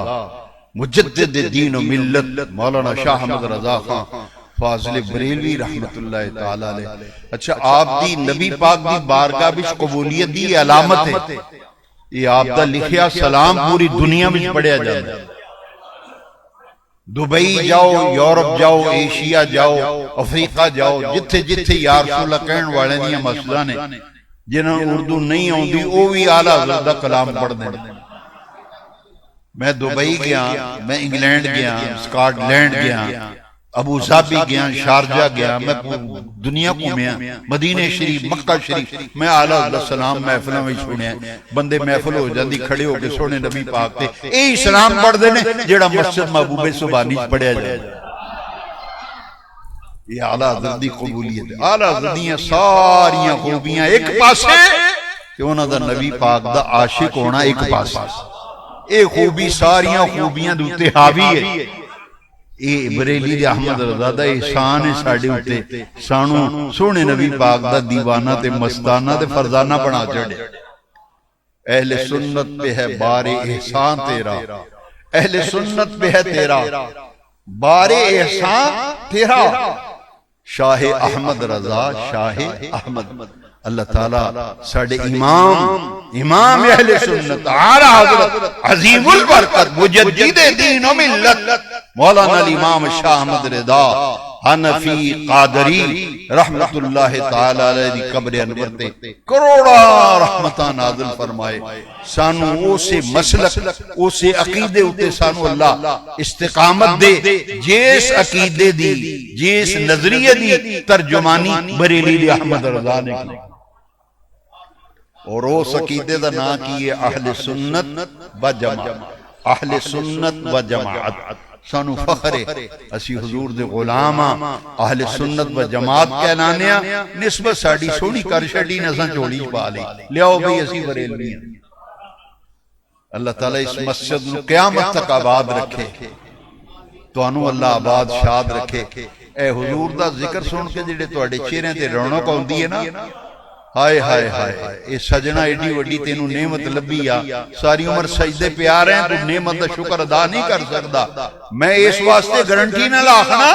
مجدد دین و ملت مولانا شاہ احمد رضا خان فاضل بریلوی رحمت اللہ تعالی علیہ. اچھا آپ دی نبی پاک دی بارگاہ وچ قبولیت دی علامت ہے یہ آپ دا لکھیا سلام پوری دنیا وچ پڑھیا جاندا ہے. دبئی جاؤ یورپ جاؤ ایشیا جاؤ افریقہ جاؤ جتھے جتھے یا رسول اللہ کہن والے دیاں مسجداں نے جنہاں اردو نہیں آوندی او وی اعلی حضرت دا کلام پڑھ دے. میں دبئی گیا میں انگلینڈ گیا سکاٹ لینڈ گیا ابو ظبی گیا شارجہ گیا میں دنیا گھومیا مدینہ شریف مکہ شریف میں اعلیٰ السلام محفلوں میں سنیا بندے محفل ہو جاندی کھڑے ہو کے سونے نبی پاک تے اے سلام پڑھ دینے جیڑا مسجد محبوب سبحانی پڑھیا جائے. یہ اعلیٰ حضرت دی قبولیت ہے. اعلیٰ حضرت دیاں ساریاں خوبیاں ایک پاسے کہ انہاں دا نبی پاک دا عاشق ہونا ایک پاسے اے خوبی ساریاں خوبیاں دوتے حاوی ہے. اے بریلی دی احمد رضا دا احسان ہے ساڑھے ہوتے سانو سونے نبی پاک دا دیوانہ تے مستانہ تے فرزانہ بنا چڑھے. اہل سنت پہ ہے بار احسان تیرا اہل سنت پہ ہے تیرا بار احسان تیرا شاہ احمد رضا شاہ احمد. اللہ تعالیٰ ساڑھے امام اہل سنت اعلی حضرت عظیم البرکت مجدد دین و ملت مولانا الامام شاہ احمد رضا حنفی قادری رحمت اللہ تعالی علیہ دی قبر انور تے کروڑا رحمتاں نازل فرمائے. سانو اسے مسلک اسے عقیدے اتے سانو اللہ استقامت دے جیس عقیدے دی جیس نظریہ دی ترجمانی بریلی دی احمد رضا نے کی اور اس عقیدے دا نا کی اہل سنت و جماعت اہل سنت و جماعت. سانو فخر ہے اسی حضور دے غلاماں اہل سنت و جماعت کہلانیا نسبت ساڑی سونی کر شڑی نساں چوڑی پا لی لیاؤ بھی اسی بریلوی ہیں. اللہ تعالیٰ اس مسجد نو قیامت تک آباد رکھے تو انو اللہ آباد شاد رکھے. اے حضور دا ذکر سن کے جڑے تواڈے چہرے تے رونق ہوندی ہے نا ہائے ہائے ہائے اے سجنا ایڈی وڈی تینو نعمت لبی آ ساری عمر سجدے پہ آ رہے ہیں تو نعمت دا شکر ادا نہیں کر سکتا. میں اس واسطے گارنٹی نہ لاکھنا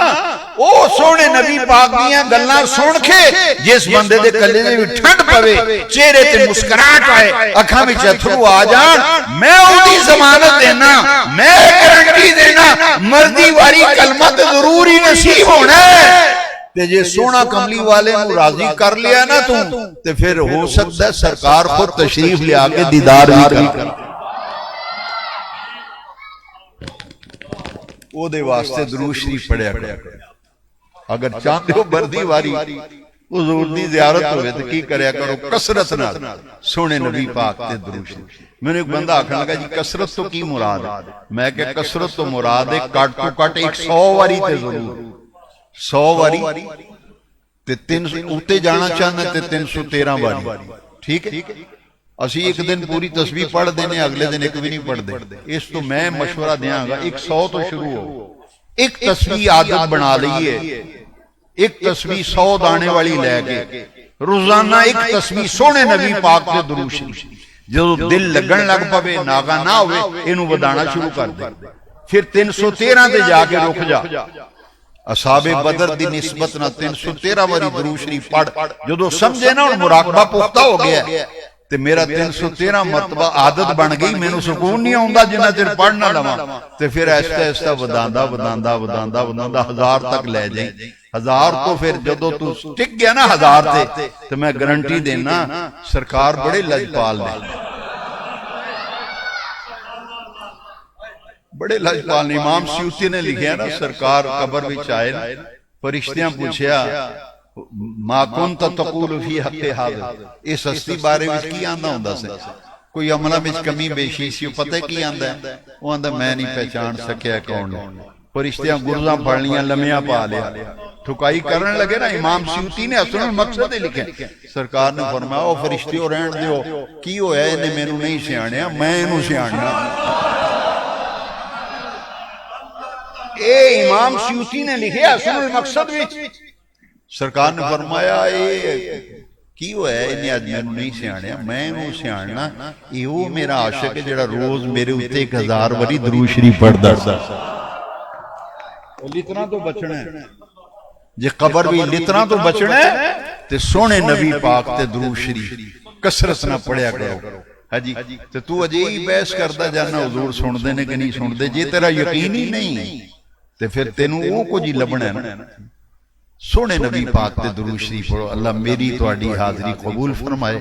او سونے نبی پاک دیاں گلاں سن کے جس بندے دے کلے دے ٹھنڈ پوے چہرے تے مسکراہٹ آئے اکھاں وچ اتھرو آ جان میں اودی ضمانت دینا میں گارنٹی دینا مردی واری کلمہ تے ضرور ہی نصیب ہونا ہے. تے جے سونا کملی والے نو راضی کر لیا نا تے پھر ہو سکتا ہے سرکار خود تشریف لے آکے دیدار بھی کر او دے واسطے درود شریف پڑھیا کرو. اگر چاہتے ہو بردی واری حضور دی زیارت ہوئے تو کی کریا کرو کثرت نہ سونے نبی پاک تے درود شریف. میں نے ایک بندہ آکھنے لگا جی کثرت تو کی مراد ہے. میں کہ کثرت تو مراد ہے کٹ تو کٹ 100 واری تے ضرور 100 واری تے 300 اوتے جانا چاہنا تے 313 واری ٹھیک ہے. اسی ایک دن پوری تسبیح پڑھ دینے اگلے دن ایک بھی نہیں پڑھ دے. اس تو میں مشورہ دیاں گا 100 تو شروع ہو ایک تسبیح عادت بنا لئیے ایک تسبیح 100 دانے والی لے کے روزانہ ایک تسبیح سونے نبی پاک تے درود شریف جو دل لگن لگ پوے ناغا نہ ہوئے انہوں بدانا شروع کر دے. پھر 313 تے جا کے رک جا. اصحاب بدر دی نسبت نہ 313 واری درود شریف پڑھ جدو سمجھے نا اور مراقبہ پختہ ہو گیا تے میرا 313 مرتبہ عادت بن گئی میں نو سکون نہیں آؤں جنہ تیر پڑھنا لما تے پھر ایستا ایستا وداندہ وداندہ وداندہ وداندہ 1000 تک لے جائیں. 1000 تو پھر جدو تو ٹک گیا نا 1000 تے تو میں گارنٹی دینا سرکار بڑے لجپال نے بڑے لجپال نے. امام سیوطی نے لکھیا نا سرکار قبر وچ آئے نا فرشتیاں پوچھیا ما کنت تقول فی حق حاضر اس ہستی بارے وچ کی آندا ہوندا سے کوئی عملہ وچ کمی بیشی سی پتہ کی آندا ہے وہ آندا میں نہیں پہچان سکیا کون ہے. فرشتیاں گرزاں پڑھ لیاں لمیاں پا لیا ٹھکائی کرن لگے نا امام سیوطی نے حسن المقصد لکھے سرکار نے فرمایا او فرشتیوں رہن دیو کی ہویا انہیں مینوں نہیں سیاںیا میں انہوں سیاںیا اے امام سیوطی نے لکھے حسن المقصد وچ سرکار نے فرمایا اے کی ہویا انہیں آج میں نہیں سیاںیا میں انہوں سیاںنا یہ وہ میرا عاشق ہے جڑا روز میرے اوتے 1000 واری درود شریف پڑھدا سا لتنا تو بچنا ہے جے قبر بھی لتنا تو بچنا ہے تے سونے نبی پاک تے درود شریف کسرت نہ پڑھیا کرو ہاں جی تے تو اجے ہی بحث کردا جانا حضور سن دے نے کہ نہیں سن دے جے تیرا یقین ہی نہیں تے پھر تینوں او کچھ ہی لبنا ہے نا سونے نبی پاک تے درود شریف پڑھو اللہ میری تہاڈی حاضری قبول فرمائے